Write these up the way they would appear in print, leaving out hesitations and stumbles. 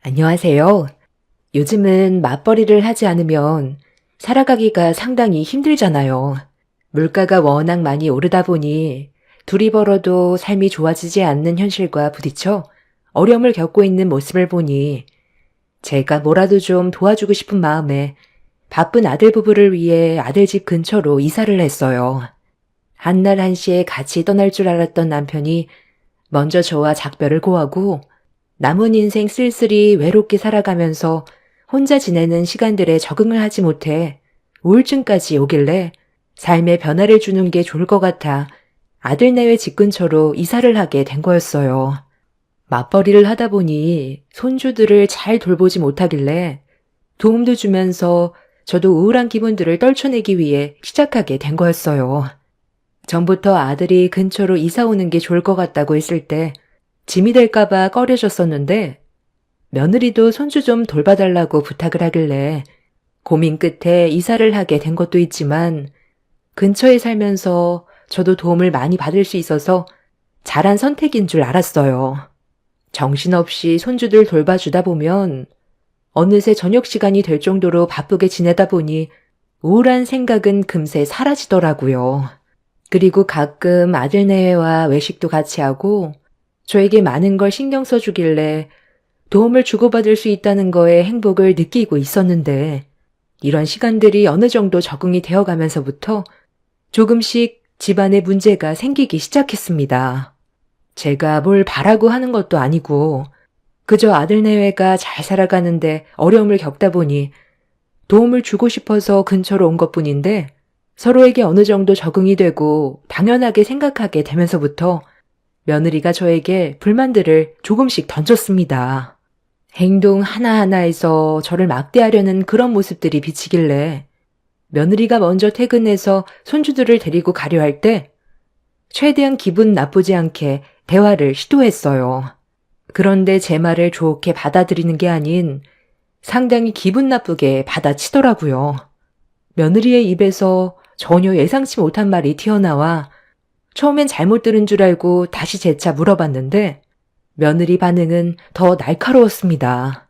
안녕하세요. 요즘은 맞벌이를 하지 않으면 살아가기가 상당히 힘들잖아요. 물가가 워낙 많이 오르다 보니 둘이 벌어도 삶이 좋아지지 않는 현실과 부딪혀 어려움을 겪고 있는 모습을 보니 제가 뭐라도 좀 도와주고 싶은 마음에 바쁜 아들 부부를 위해 아들 집 근처로 이사를 했어요. 한날 한시에 같이 떠날 줄 알았던 남편이 먼저 저와 작별을 고하고 남은 인생 쓸쓸히 외롭게 살아가면서 혼자 지내는 시간들에 적응을 하지 못해 우울증까지 오길래 삶에 변화를 주는 게 좋을 것 같아 아들네외 집 근처로 이사를 하게 된 거였어요. 맞벌이를 하다 보니 손주들을 잘 돌보지 못하길래 도움도 주면서 저도 우울한 기분들을 떨쳐내기 위해 시작하게 된 거였어요. 전부터 아들이 근처로 이사 오는 게 좋을 것 같다고 했을 때 짐이 될까봐 꺼려졌었는데 며느리도 손주 좀 돌봐달라고 부탁을 하길래 고민 끝에 이사를 하게 된 것도 있지만 근처에 살면서 저도 도움을 많이 받을 수 있어서 잘한 선택인 줄 알았어요. 정신없이 손주들 돌봐주다 보면 어느새 저녁 시간이 될 정도로 바쁘게 지내다 보니 우울한 생각은 금세 사라지더라고요. 그리고 가끔 아들네와 외식도 같이 하고 저에게 많은 걸 신경 써주길래 도움을 주고받을 수 있다는 거에 행복을 느끼고 있었는데 이런 시간들이 어느 정도 적응이 되어가면서부터 조금씩 집안에 문제가 생기기 시작했습니다. 제가 뭘 바라고 하는 것도 아니고 그저 아들내외가 잘 살아가는데 어려움을 겪다 보니 도움을 주고 싶어서 근처로 온 것뿐인데 서로에게 어느 정도 적응이 되고 당연하게 생각하게 되면서부터 며느리가 저에게 불만들을 조금씩 던졌습니다. 행동 하나하나에서 저를 막대하려는 그런 모습들이 비치길래 며느리가 먼저 퇴근해서 손주들을 데리고 가려 할 때 최대한 기분 나쁘지 않게 대화를 시도했어요. 그런데 제 말을 좋게 받아들이는 게 아닌 상당히 기분 나쁘게 받아치더라고요. 며느리의 입에서 전혀 예상치 못한 말이 튀어나와 처음엔 잘못 들은 줄 알고 다시 재차 물어봤는데 며느리 반응은 더 날카로웠습니다.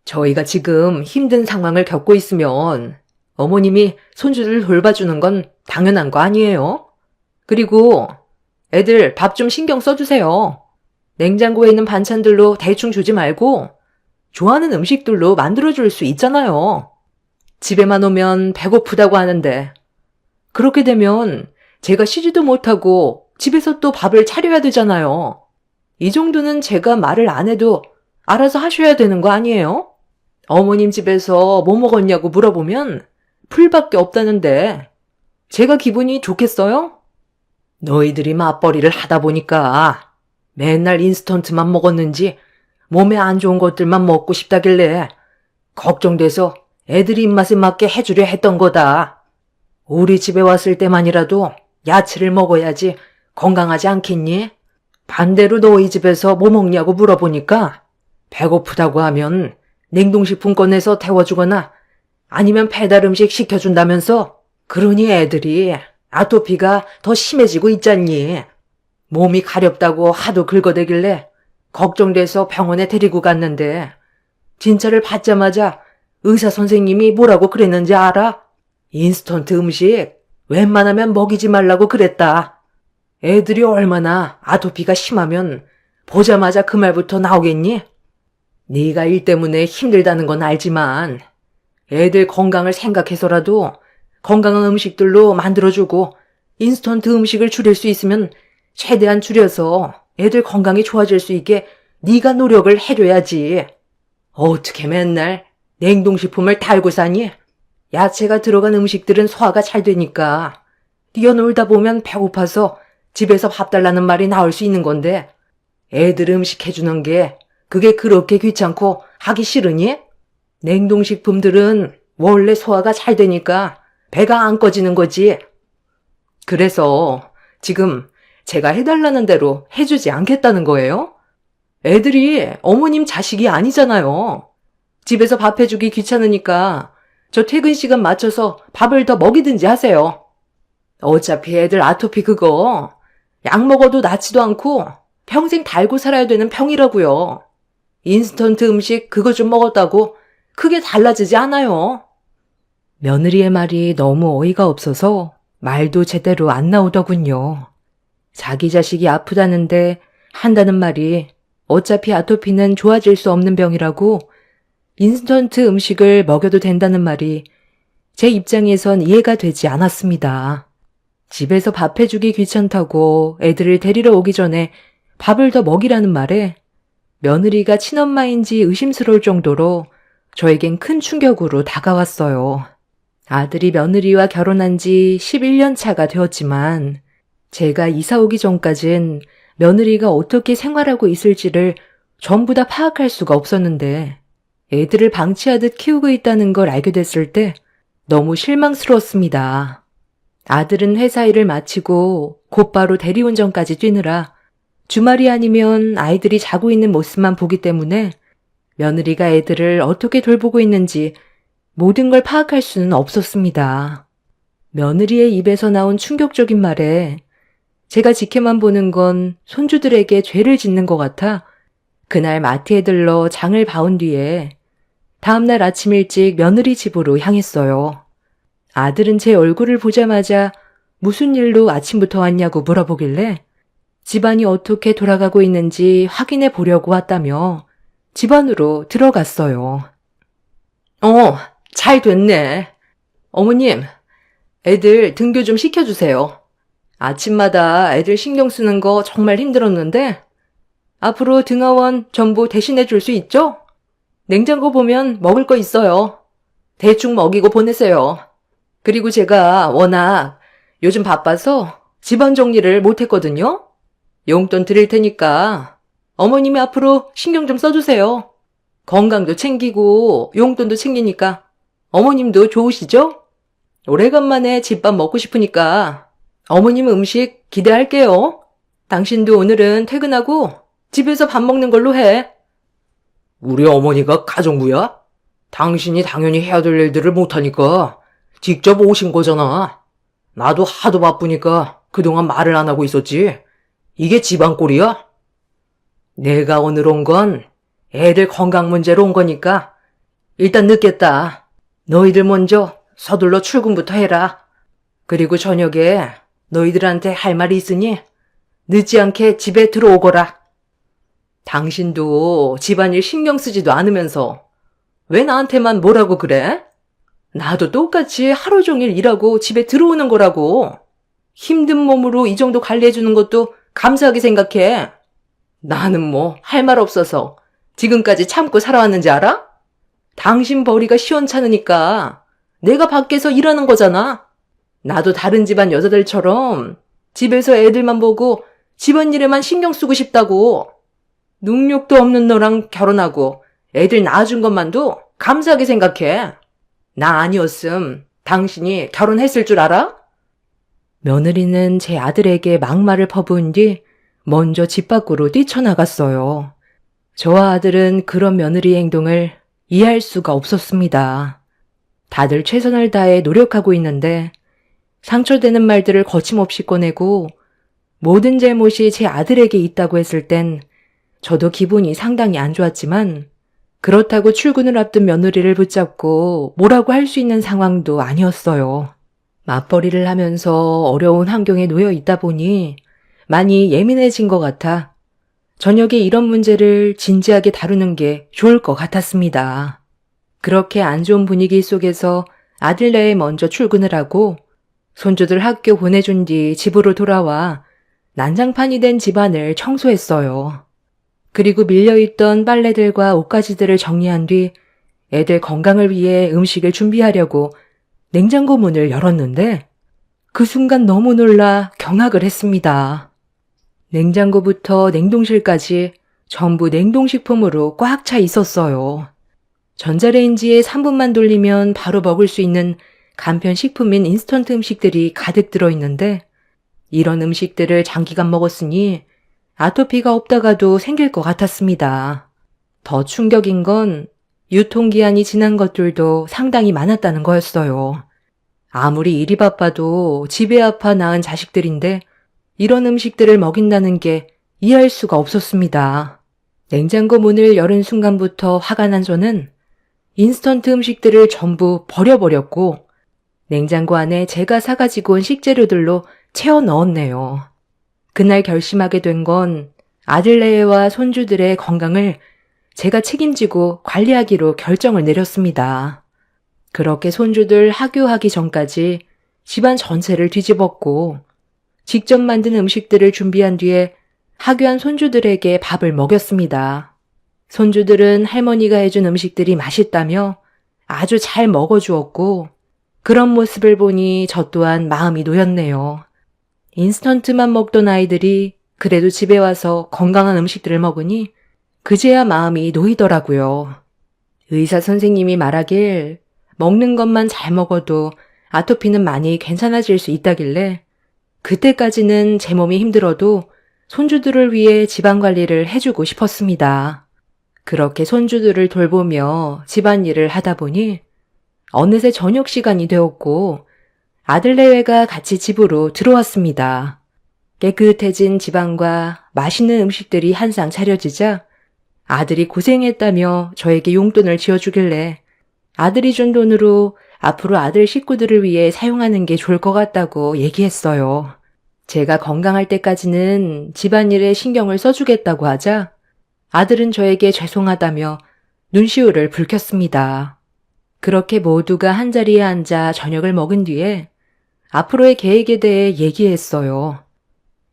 저희가 지금 힘든 상황을 겪고 있으면 어머님이 손주를 돌봐주는 건 당연한 거 아니에요? 그리고 애들 밥 좀 신경 써주세요. 냉장고에 있는 반찬들로 대충 주지 말고 좋아하는 음식들로 만들어줄 수 있잖아요. 집에만 오면 배고프다고 하는데 그렇게 되면 제가 쉬지도 못하고 집에서 또 밥을 차려야 되잖아요. 이 정도는 제가 말을 안 해도 알아서 하셔야 되는 거 아니에요? 어머님 집에서 뭐 먹었냐고 물어보면 풀밖에 없다는데 제가 기분이 좋겠어요? 너희들이 맞벌이를 하다 보니까 맨날 인스턴트만 먹었는지 몸에 안 좋은 것들만 먹고 싶다길래 걱정돼서 애들이 입맛에 맞게 해주려 했던 거다. 우리 집에 왔을 때만이라도 야채를 먹어야지 건강하지 않겠니? 반대로 너희 집에서 뭐 먹냐고 물어보니까 배고프다고 하면 냉동식품 꺼내서 데워주거나 아니면 배달 음식 시켜준다면서 그러니 애들이 아토피가 더 심해지고 있잖니. 몸이 가렵다고 하도 긁어대길래 걱정돼서 병원에 데리고 갔는데 진찰을 받자마자 의사 선생님이 뭐라고 그랬는지 알아? 인스턴트 음식 웬만하면 먹이지 말라고 그랬다. 애들이 얼마나 아토피가 심하면 보자마자 그 말부터 나오겠니? 네가 일 때문에 힘들다는 건 알지만 애들 건강을 생각해서라도 건강한 음식들로 만들어주고 인스턴트 음식을 줄일 수 있으면 최대한 줄여서 애들 건강이 좋아질 수 있게 네가 노력을 해줘야지. 어떻게 맨날 냉동식품을 달고 사니? 야채가 들어간 음식들은 소화가 잘 되니까 뛰어놀다 보면 배고파서 집에서 밥 달라는 말이 나올 수 있는 건데 애들 음식 해주는 게 그게 그렇게 귀찮고 하기 싫으니? 냉동식품들은 원래 소화가 잘 되니까 배가 안 꺼지는 거지. 그래서 지금 제가 해달라는 대로 해주지 않겠다는 거예요? 애들이 어머님 자식이 아니잖아요. 집에서 밥 해주기 귀찮으니까 저 퇴근 시간 맞춰서 밥을 더 먹이든지 하세요. 어차피 애들 아토피 그거 약 먹어도 낫지도 않고 평생 달고 살아야 되는 병이라고요. 인스턴트 음식 그거 좀 먹었다고 크게 달라지지 않아요. 며느리의 말이 너무 어이가 없어서 말도 제대로 안 나오더군요. 자기 자식이 아프다는데 한다는 말이 어차피 아토피는 좋아질 수 없는 병이라고 인스턴트 음식을 먹여도 된다는 말이 제 입장에선 이해가 되지 않았습니다. 집에서 밥 해주기 귀찮다고 애들을 데리러 오기 전에 밥을 더 먹이라는 말에 며느리가 친엄마인지 의심스러울 정도로 저에겐 큰 충격으로 다가왔어요. 아들이 며느리와 결혼한 지 11년 차가 되었지만 제가 이사 오기 전까진 며느리가 어떻게 생활하고 있을지를 전부 다 파악할 수가 없었는데 애들을 방치하듯 키우고 있다는 걸 알게 됐을 때 너무 실망스러웠습니다. 아들은 회사 일을 마치고 곧바로 대리운전까지 뛰느라 주말이 아니면 아이들이 자고 있는 모습만 보기 때문에 며느리가 애들을 어떻게 돌보고 있는지 모든 걸 파악할 수는 없었습니다. 며느리의 입에서 나온 충격적인 말에 제가 지켜만 보는 건 손주들에게 죄를 짓는 것 같아 그날 마트에 들러 장을 봐온 뒤에 다음날 아침 일찍 며느리 집으로 향했어요. 아들은 제 얼굴을 보자마자 무슨 일로 아침부터 왔냐고 물어보길래 집안이 어떻게 돌아가고 있는지 확인해 보려고 왔다며 집 안으로 들어갔어요. 잘 됐네. 어머님, 애들 등교 좀 시켜주세요. 아침마다 애들 신경 쓰는 거 정말 힘들었는데 앞으로 등하원 전부 대신해 줄 수 있죠? 냉장고 보면 먹을 거 있어요. 대충 먹이고 보내세요. 그리고 제가 워낙 요즘 바빠서 집안 정리를 못했거든요. 용돈 드릴 테니까 어머님이 앞으로 신경 좀 써주세요. 건강도 챙기고 용돈도 챙기니까 어머님도 좋으시죠? 오래간만에 집밥 먹고 싶으니까 어머님 음식 기대할게요. 당신도 오늘은 퇴근하고 집에서 밥 먹는 걸로 해. 우리 어머니가 가정부야? 당신이 당연히 해야 될 일들을 못하니까 직접 오신 거잖아. 나도 하도 바쁘니까 그동안 말을 안 하고 있었지. 이게 집안 꼴이야? 내가 오늘 온 건 애들 건강 문제로 온 거니까 일단 늦겠다. 너희들 먼저 서둘러 출근부터 해라. 그리고 저녁에 너희들한테 할 말이 있으니 늦지 않게 집에 들어오거라. 당신도 집안일 신경 쓰지도 않으면서 왜 나한테만 뭐라고 그래? 나도 똑같이 하루 종일 일하고 집에 들어오는 거라고. 힘든 몸으로 이 정도 관리해주는 것도 감사하게 생각해. 나는 뭐 할 말 없어서 지금까지 참고 살아왔는지 알아? 당신 벌이가 시원찮으니까 내가 밖에서 일하는 거잖아. 나도 다른 집안 여자들처럼 집에서 애들만 보고 집안일에만 신경 쓰고 싶다고. 능력도 없는 너랑 결혼하고 애들 낳아준 것만도 감사하게 생각해. 나 아니었음 당신이 결혼했을 줄 알아? 며느리는 제 아들에게 막말을 퍼부은 뒤 먼저 집 밖으로 뛰쳐나갔어요. 저와 아들은 그런 며느리의 행동을 이해할 수가 없었습니다. 다들 최선을 다해 노력하고 있는데 상처되는 말들을 거침없이 꺼내고 모든 잘못이 제 아들에게 있다고 했을 땐 저도 기분이 상당히 안 좋았지만 그렇다고 출근을 앞둔 며느리를 붙잡고 뭐라고 할 수 있는 상황도 아니었어요. 맞벌이를 하면서 어려운 환경에 놓여 있다 보니 많이 예민해진 것 같아 저녁에 이런 문제를 진지하게 다루는 게 좋을 것 같았습니다. 그렇게 안 좋은 분위기 속에서 아들네에 먼저 출근을 하고 손주들 학교 보내준 뒤 집으로 돌아와 난장판이 된 집안을 청소했어요. 그리고 밀려있던 빨래들과 옷가지들을 정리한 뒤 애들 건강을 위해 음식을 준비하려고 냉장고 문을 열었는데 그 순간 너무 놀라 경악을 했습니다. 냉장고부터 냉동실까지 전부 냉동식품으로 꽉 차 있었어요. 전자레인지에 3분만 돌리면 바로 먹을 수 있는 간편 식품인 인스턴트 음식들이 가득 들어있는데 이런 음식들을 장기간 먹었으니 아토피가 없다가도 생길 것 같았습니다. 더 충격인 건 유통기한이 지난 것들도 상당히 많았다는 거였어요. 아무리 일이 바빠도 집에 아파 낳은 자식들인데 이런 음식들을 먹인다는 게 이해할 수가 없었습니다. 냉장고 문을 열은 순간부터 화가 난 저는 인스턴트 음식들을 전부 버려버렸고 냉장고 안에 제가 사가지고 온 식재료들로 채워 넣었네요. 그날 결심하게 된 건 아들네와 손주들의 건강을 제가 책임지고 관리하기로 결정을 내렸습니다. 그렇게 손주들 학교하기 전까지 집안 전체를 뒤집었고 직접 만든 음식들을 준비한 뒤에 학교한 손주들에게 밥을 먹였습니다. 손주들은 할머니가 해준 음식들이 맛있다며 아주 잘 먹어주었고 그런 모습을 보니 저 또한 마음이 놓였네요. 인스턴트만 먹던 아이들이 그래도 집에 와서 건강한 음식들을 먹으니 그제야 마음이 놓이더라고요. 의사 선생님이 말하길 먹는 것만 잘 먹어도 아토피는 많이 괜찮아질 수 있다길래 그때까지는 제 몸이 힘들어도 손주들을 위해 집안관리를 해주고 싶었습니다. 그렇게 손주들을 돌보며 집안일을 하다 보니 어느새 저녁 시간이 되었고 아들네외가 같이 집으로 들어왔습니다. 깨끗해진 집안과 맛있는 음식들이 한 상 차려지자 아들이 고생했다며 저에게 용돈을 지어주길래 아들이 준 돈으로 앞으로 아들 식구들을 위해 사용하는 게 좋을 것 같다고 얘기했어요. 제가 건강할 때까지는 집안일에 신경을 써주겠다고 하자 아들은 저에게 죄송하다며 눈시울을 붉혔습니다. 그렇게 모두가 한자리에 앉아 저녁을 먹은 뒤에 앞으로의 계획에 대해 얘기했어요.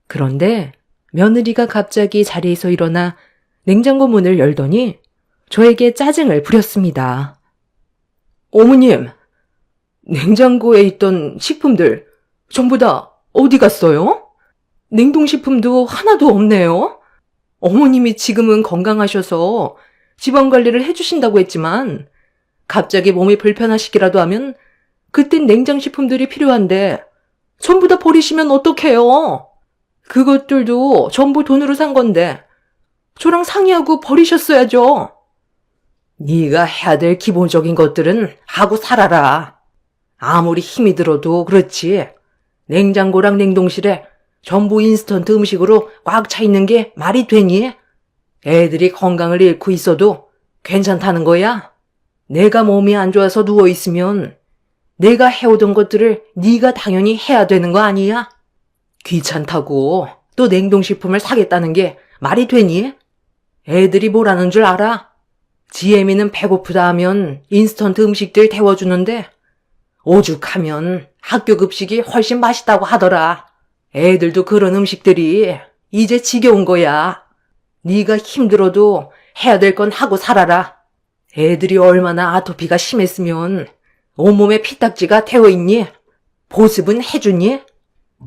그런데 며느리가 갑자기 자리에서 일어나 냉장고 문을 열더니 저에게 짜증을 부렸습니다. 어머님, 냉장고에 있던 식품들 전부 다 어디 갔어요? 냉동식품도 하나도 없네요. 어머님이 지금은 건강하셔서 집안관리를 해주신다고 했지만 갑자기 몸이 불편하시기라도 하면 그땐 냉장식품들이 필요한데 전부 다 버리시면 어떡해요? 그것들도 전부 돈으로 산 건데 저랑 상의하고 버리셨어야죠. 네가 해야 될 기본적인 것들은 하고 살아라. 아무리 힘이 들어도 그렇지. 냉장고랑 냉동실에 전부 인스턴트 음식으로 꽉 차 있는 게 말이 되니? 애들이 건강을 잃고 있어도 괜찮다는 거야? 내가 몸이 안 좋아서 누워있으면 내가 해오던 것들을 네가 당연히 해야 되는 거 아니야? 귀찮다고 또 냉동식품을 사겠다는 게 말이 되니? 애들이 뭐라는 줄 알아? 지혜미는 배고프다 하면 인스턴트 음식들 데워주는데 오죽하면 학교 급식이 훨씬 맛있다고 하더라. 애들도 그런 음식들이 이제 지겨운 거야. 네가 힘들어도 해야 될 건 하고 살아라. 애들이 얼마나 아토피가 심했으면 온몸에 피딱지가 되어있니? 보습은 해주니?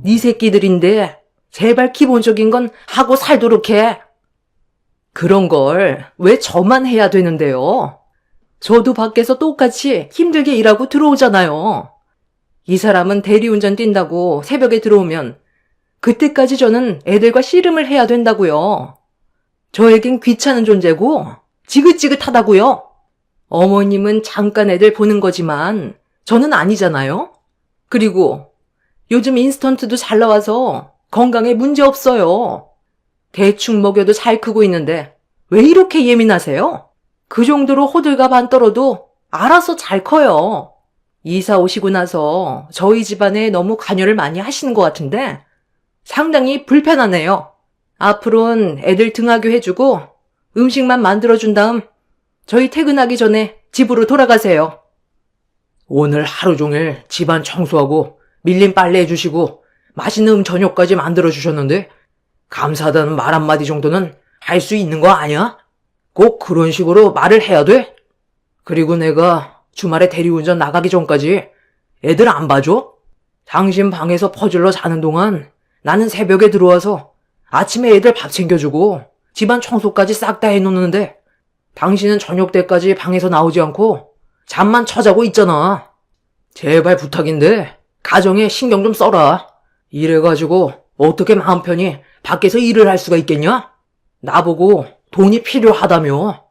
네 새끼들인데 제발 기본적인 건 하고 살도록 해. 그런 걸 왜 저만 해야 되는데요? 저도 밖에서 똑같이 힘들게 일하고 들어오잖아요. 이 사람은 대리운전 뛴다고 새벽에 들어오면 그때까지 저는 애들과 씨름을 해야 된다고요. 저에겐 귀찮은 존재고 지긋지긋하다고요. 어머님은 잠깐 애들 보는 거지만 저는 아니잖아요. 그리고 요즘 인스턴트도 잘 나와서 건강에 문제 없어요. 대충 먹여도 잘 크고 있는데 왜 이렇게 예민하세요? 그 정도로 호들갑 안 떨어도 알아서 잘 커요. 이사 오시고 나서 저희 집안에 너무 관여를 많이 하시는 것 같은데 상당히 불편하네요. 앞으로는 애들 등하교 해주고 음식만 만들어준 다음 저희 퇴근하기 전에 집으로 돌아가세요. 오늘 하루 종일 집안 청소하고 밀린 빨래 해주시고 맛있는 저녁까지 만들어주셨는데 감사하다는 말 한마디 정도는 할 수 있는 거 아니야? 꼭 그런 식으로 말을 해야 돼? 그리고 내가 주말에 대리운전 나가기 전까지 애들 안 봐줘? 당신 방에서 퍼질러 자는 동안 나는 새벽에 들어와서 아침에 애들 밥 챙겨주고 집안 청소까지 싹 다 해놓는데 당신은 저녁 때까지 방에서 나오지 않고 잠만 쳐자고 있잖아. 제발 부탁인데 가정에 신경 좀 써라. 이래가지고 어떻게 마음 편히 밖에서 일을 할 수가 있겠냐? 나보고 돈이 필요하다며.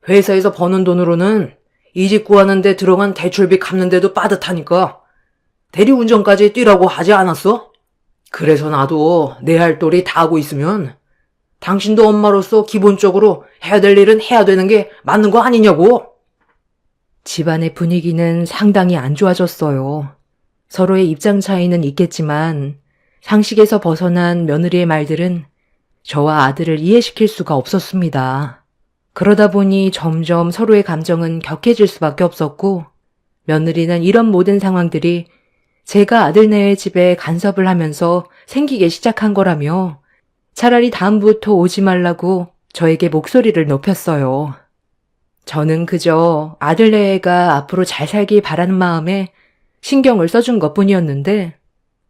회사에서 버는 돈으로는 이 집 구하는데 들어간 대출비 갚는데도 빠듯하니까 대리운전까지 뛰라고 하지 않았어? 그래서 나도 내 할 도리 다 하고 있으면 당신도 엄마로서 기본적으로 해야 될 일은 해야 되는 게 맞는 거 아니냐고. 집안의 분위기는 상당히 안 좋아졌어요. 서로의 입장 차이는 있겠지만 상식에서 벗어난 며느리의 말들은 저와 아들을 이해시킬 수가 없었습니다. 그러다 보니 점점 서로의 감정은 격해질 수밖에 없었고 며느리는 이런 모든 상황들이 제가 아들네의 집에 간섭을 하면서 생기게 시작한 거라며 차라리 다음부터 오지 말라고 저에게 목소리를 높였어요. 저는 그저 아들네가 앞으로 잘 살길 바라는 마음에 신경을 써준 것뿐이었는데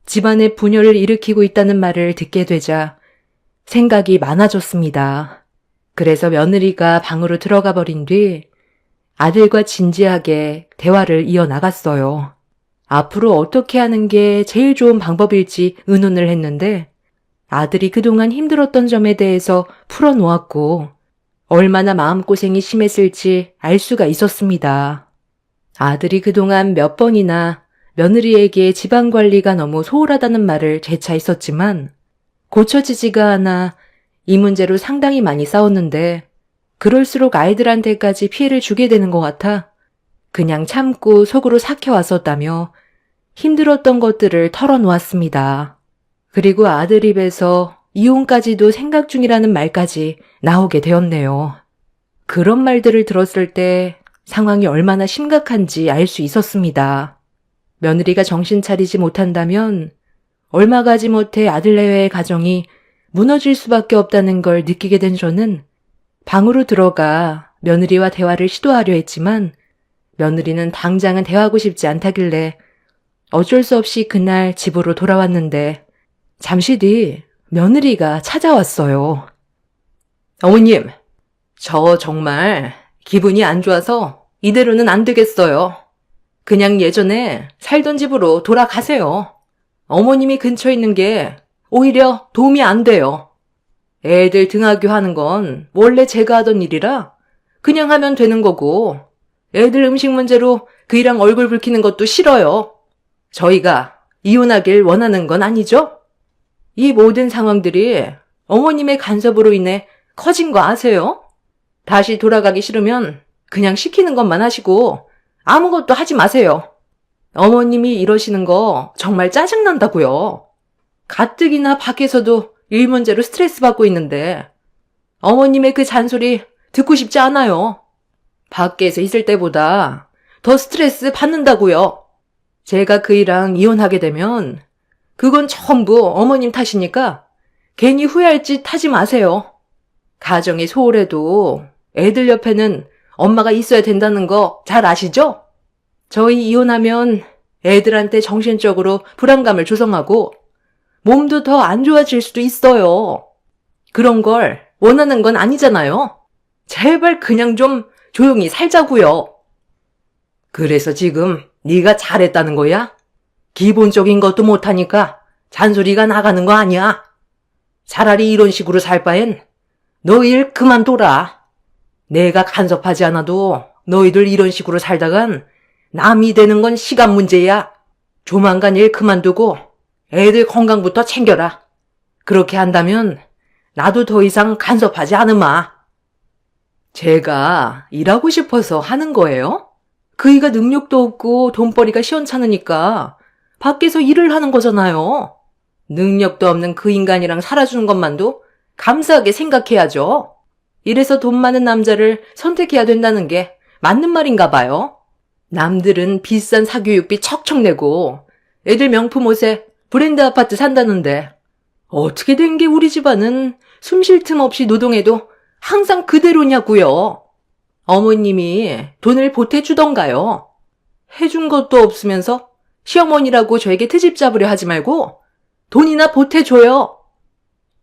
집안에 분열을 일으키고 있다는 말을 듣게 되자 생각이 많아졌습니다. 그래서 며느리가 방으로 들어가 버린 뒤 아들과 진지하게 대화를 이어나갔어요. 앞으로 어떻게 하는 게 제일 좋은 방법일지 의논을 했는데 아들이 그동안 힘들었던 점에 대해서 풀어놓았고 얼마나 마음고생이 심했을지 알 수가 있었습니다. 아들이 그동안 몇 번이나 며느리에게 집안관리가 너무 소홀하다는 말을 재차 했었지만 고쳐지지가 않아 이 문제로 상당히 많이 싸웠는데 그럴수록 아이들한테까지 피해를 주게 되는 것 같아 그냥 참고 속으로 삭혀왔었다며 힘들었던 것들을 털어놓았습니다. 그리고 아들 입에서 이혼까지도 생각 중이라는 말까지 나오게 되었네요. 그런 말들을 들었을 때 상황이 얼마나 심각한지 알 수 있었습니다. 며느리가 정신 차리지 못한다면 얼마 가지 못해 아들네의 가정이 무너질 수밖에 없다는 걸 느끼게 된 저는 방으로 들어가 며느리와 대화를 시도하려 했지만 며느리는 당장은 대화하고 싶지 않다길래 어쩔 수 없이 그날 집으로 돌아왔는데 잠시 뒤 며느리가 찾아왔어요. 어머님, 저 정말 기분이 안 좋아서 이대로는 안 되겠어요. 그냥 예전에 살던 집으로 돌아가세요. 어머님이 근처에 있는 게 오히려 도움이 안 돼요. 애들 등하교 하는 건 원래 제가 하던 일이라 그냥 하면 되는 거고 애들 음식 문제로 그이랑 얼굴 붉히는 것도 싫어요. 저희가 이혼하길 원하는 건 아니죠? 이 모든 상황들이 어머님의 간섭으로 인해 커진 거 아세요? 다시 돌아가기 싫으면 그냥 시키는 것만 하시고 아무것도 하지 마세요. 어머님이 이러시는 거 정말 짜증난다고요. 가뜩이나 밖에서도 일 문제로 스트레스 받고 있는데 어머님의 그 잔소리 듣고 싶지 않아요. 밖에서 있을 때보다 더 스트레스 받는다고요. 제가 그이랑 이혼하게 되면 그건 전부 어머님 탓이니까 괜히 후회할 짓 하지 마세요. 가정이 소홀해도 애들 옆에는 엄마가 있어야 된다는 거 잘 아시죠? 저희 이혼하면 애들한테 정신적으로 불안감을 조성하고 몸도 더 안 좋아질 수도 있어요. 그런 걸 원하는 건 아니잖아요. 제발 그냥 좀 조용히 살자고요. 그래서 지금 네가 잘했다는 거야? 기본적인 것도 못하니까 잔소리가 나가는 거 아니야. 차라리 이런 식으로 살 바엔 너 일 그만둬라. 내가 간섭하지 않아도 너희들 이런 식으로 살다간 남이 되는 건 시간 문제야. 조만간 일 그만두고 애들 건강부터 챙겨라. 그렇게 한다면 나도 더 이상 간섭하지 않으마. 제가 일하고 싶어서 하는 거예요? 그이가 능력도 없고 돈벌이가 시원찮으니까 밖에서 일을 하는 거잖아요. 능력도 없는 그 인간이랑 살아주는 것만도 감사하게 생각해야죠. 이래서 돈 많은 남자를 선택해야 된다는 게 맞는 말인가 봐요. 남들은 비싼 사교육비 척척 내고 애들 명품 옷에 브랜드 아파트 산다는데 어떻게 된 게 우리 집안은 숨 쉴 틈 없이 노동해도 항상 그대로냐고요. 어머님이 돈을 보태주던가요. 해준 것도 없으면서 시어머니라고 저에게 트집 잡으려 하지 말고 돈이나 보태줘요.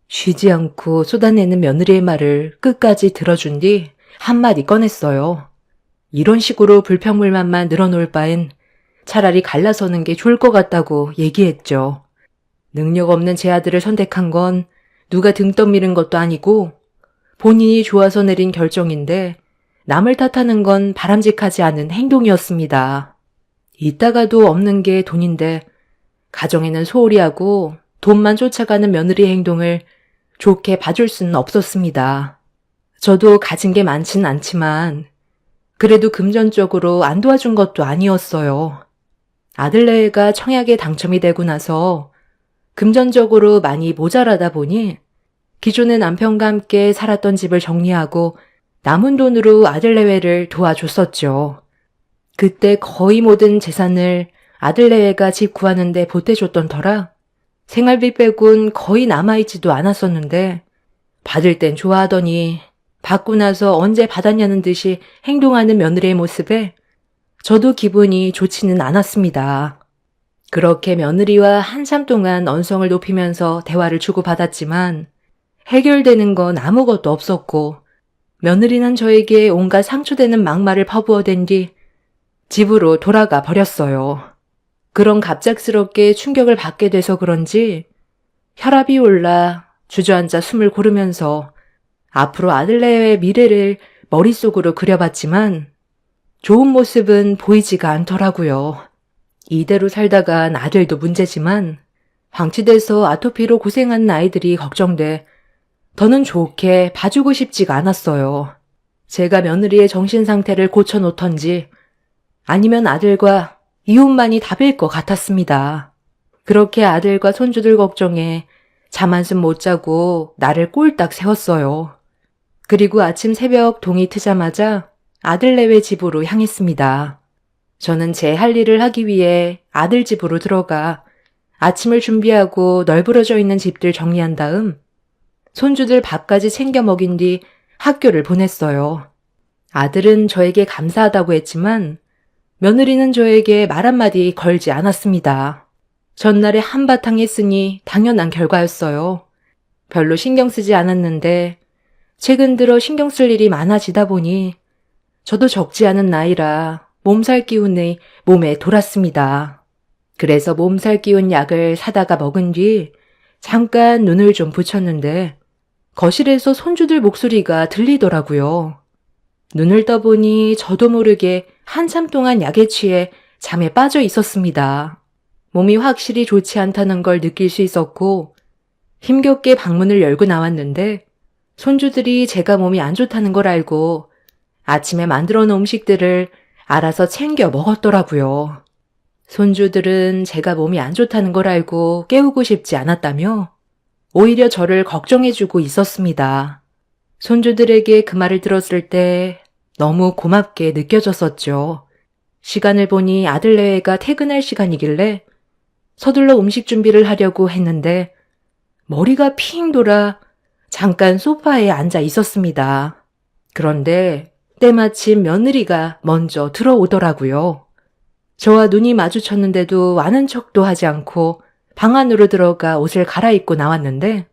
쉬지 않고 쏟아내는 며느리의 말을 끝까지 들어준 뒤 한마디 꺼냈어요. 이런 식으로 불평불만만 늘어놓을 바엔 차라리 갈라서는 게 좋을 것 같다고 얘기했죠. 능력 없는 제 아들을 선택한 건 누가 등 떠미는 것도 아니고 본인이 좋아서 내린 결정인데 남을 탓하는 건 바람직하지 않은 행동이었습니다. 있다가도 없는 게 돈인데 가정에는 소홀히 하고 돈만 쫓아가는 며느리 행동을 좋게 봐줄 수는 없었습니다. 저도 가진 게 많진 않지만 그래도 금전적으로 안 도와준 것도 아니었어요. 아들내외가 청약에 당첨이 되고 나서 금전적으로 많이 모자라다 보니 기존의 남편과 함께 살았던 집을 정리하고 남은 돈으로 아들내외를 도와줬었죠. 그때 거의 모든 재산을 아들내외가 집 구하는데 보태줬던 터라 생활비 빼곤 거의 남아있지도 않았었는데 받을 땐 좋아하더니 받고 나서 언제 받았냐는 듯이 행동하는 며느리의 모습에 저도 기분이 좋지는 않았습니다. 그렇게 며느리와 한참 동안 언성을 높이면서 대화를 주고받았지만 해결되는 건 아무것도 없었고 며느리는 저에게 온갖 상처되는 막말을 퍼부어댄 뒤 집으로 돌아가 버렸어요. 그런 갑작스럽게 충격을 받게 돼서 그런지 혈압이 올라 주저앉아 숨을 고르면서 앞으로 아들내외의 미래를 머릿속으로 그려봤지만 좋은 모습은 보이지가 않더라고요. 이대로 살다간 아들도 문제지만 방치돼서 아토피로 고생하는 아이들이 걱정돼 더는 좋게 봐주고 싶지가 않았어요. 제가 며느리의 정신 상태를 고쳐놓던지 아니면 아들과 이혼만이 답일 것 같았습니다. 그렇게 아들과 손주들 걱정에 잠 한숨 못 자고 나를 꼴딱 세웠어요. 그리고 아침 새벽 동이 트자마자 아들내외 집으로 향했습니다. 저는 제 할 일을 하기 위해 아들 집으로 들어가 아침을 준비하고 널브러져 있는 집들 정리한 다음 손주들 밥까지 챙겨 먹인 뒤 학교를 보냈어요. 아들은 저에게 감사하다고 했지만 며느리는 저에게 말 한마디 걸지 않았습니다. 전날에 한바탕 했으니 당연한 결과였어요. 별로 신경 쓰지 않았는데 최근 들어 신경 쓸 일이 많아지다 보니 저도 적지 않은 나이라 몸살 기운이 몸에 돌았습니다. 그래서 몸살 기운 약을 사다가 먹은 뒤 잠깐 눈을 좀 붙였는데 거실에서 손주들 목소리가 들리더라고요. 눈을 떠보니 저도 모르게 한참 동안 약에 취해 잠에 빠져 있었습니다. 몸이 확실히 좋지 않다는 걸 느낄 수 있었고 힘겹게 방문을 열고 나왔는데 손주들이 제가 몸이 안 좋다는 걸 알고 아침에 만들어 놓은 음식들을 알아서 챙겨 먹었더라고요. 손주들은 제가 몸이 안 좋다는 걸 알고 깨우고 싶지 않았다며 오히려 저를 걱정해주고 있었습니다. 손주들에게 그 말을 들었을 때 너무 고맙게 느껴졌었죠. 시간을 보니 아들내외가 퇴근할 시간이길래 서둘러 음식 준비를 하려고 했는데 머리가 핑 돌아 잠깐 소파에 앉아 있었습니다. 그런데 때마침 며느리가 먼저 들어오더라고요. 저와 눈이 마주쳤는데도 아는 척도 하지 않고 방 안으로 들어가 옷을 갈아입고 나왔는데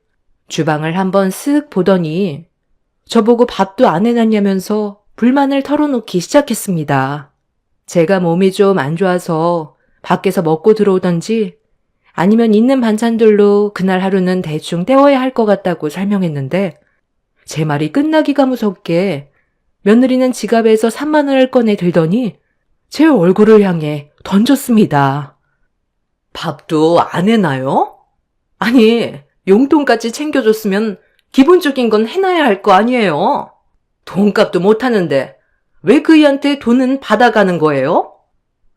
주방을 한번 쓱 보더니 저보고 밥도 안 해놨냐면서 불만을 털어놓기 시작했습니다. 제가 몸이 좀 안 좋아서 밖에서 먹고 들어오던지 아니면 있는 반찬들로 그날 하루는 대충 때워야 할 것 같다고 설명했는데 제 말이 끝나기가 무섭게 며느리는 지갑에서 3만 원을 꺼내 들더니 제 얼굴을 향해 던졌습니다. 밥도 안 해놔요? 아니, 용돈까지 챙겨줬으면 기본적인 건 해놔야 할 거 아니에요? 돈값도 못하는데 왜 그이한테 돈은 받아가는 거예요?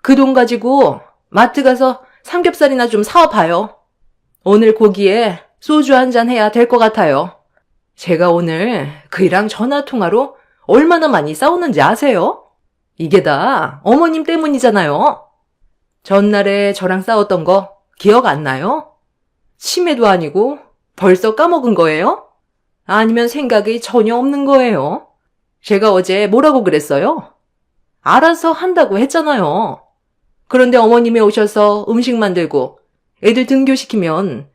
그 돈 가지고 마트 가서 삼겹살이나 좀 사와봐요. 오늘 고기에 소주 한 잔 해야 될 것 같아요. 제가 오늘 그이랑 전화통화로 얼마나 많이 싸우는지 아세요? 이게 다 어머님 때문이잖아요. 전날에 저랑 싸웠던 거 기억 안 나요? 치매도 아니고 벌써 까먹은 거예요? 아니면 생각이 전혀 없는 거예요? 제가 어제 뭐라고 그랬어요? 알아서 한다고 했잖아요. 그런데 어머님이 오셔서 음식 만들고 애들 등교시키면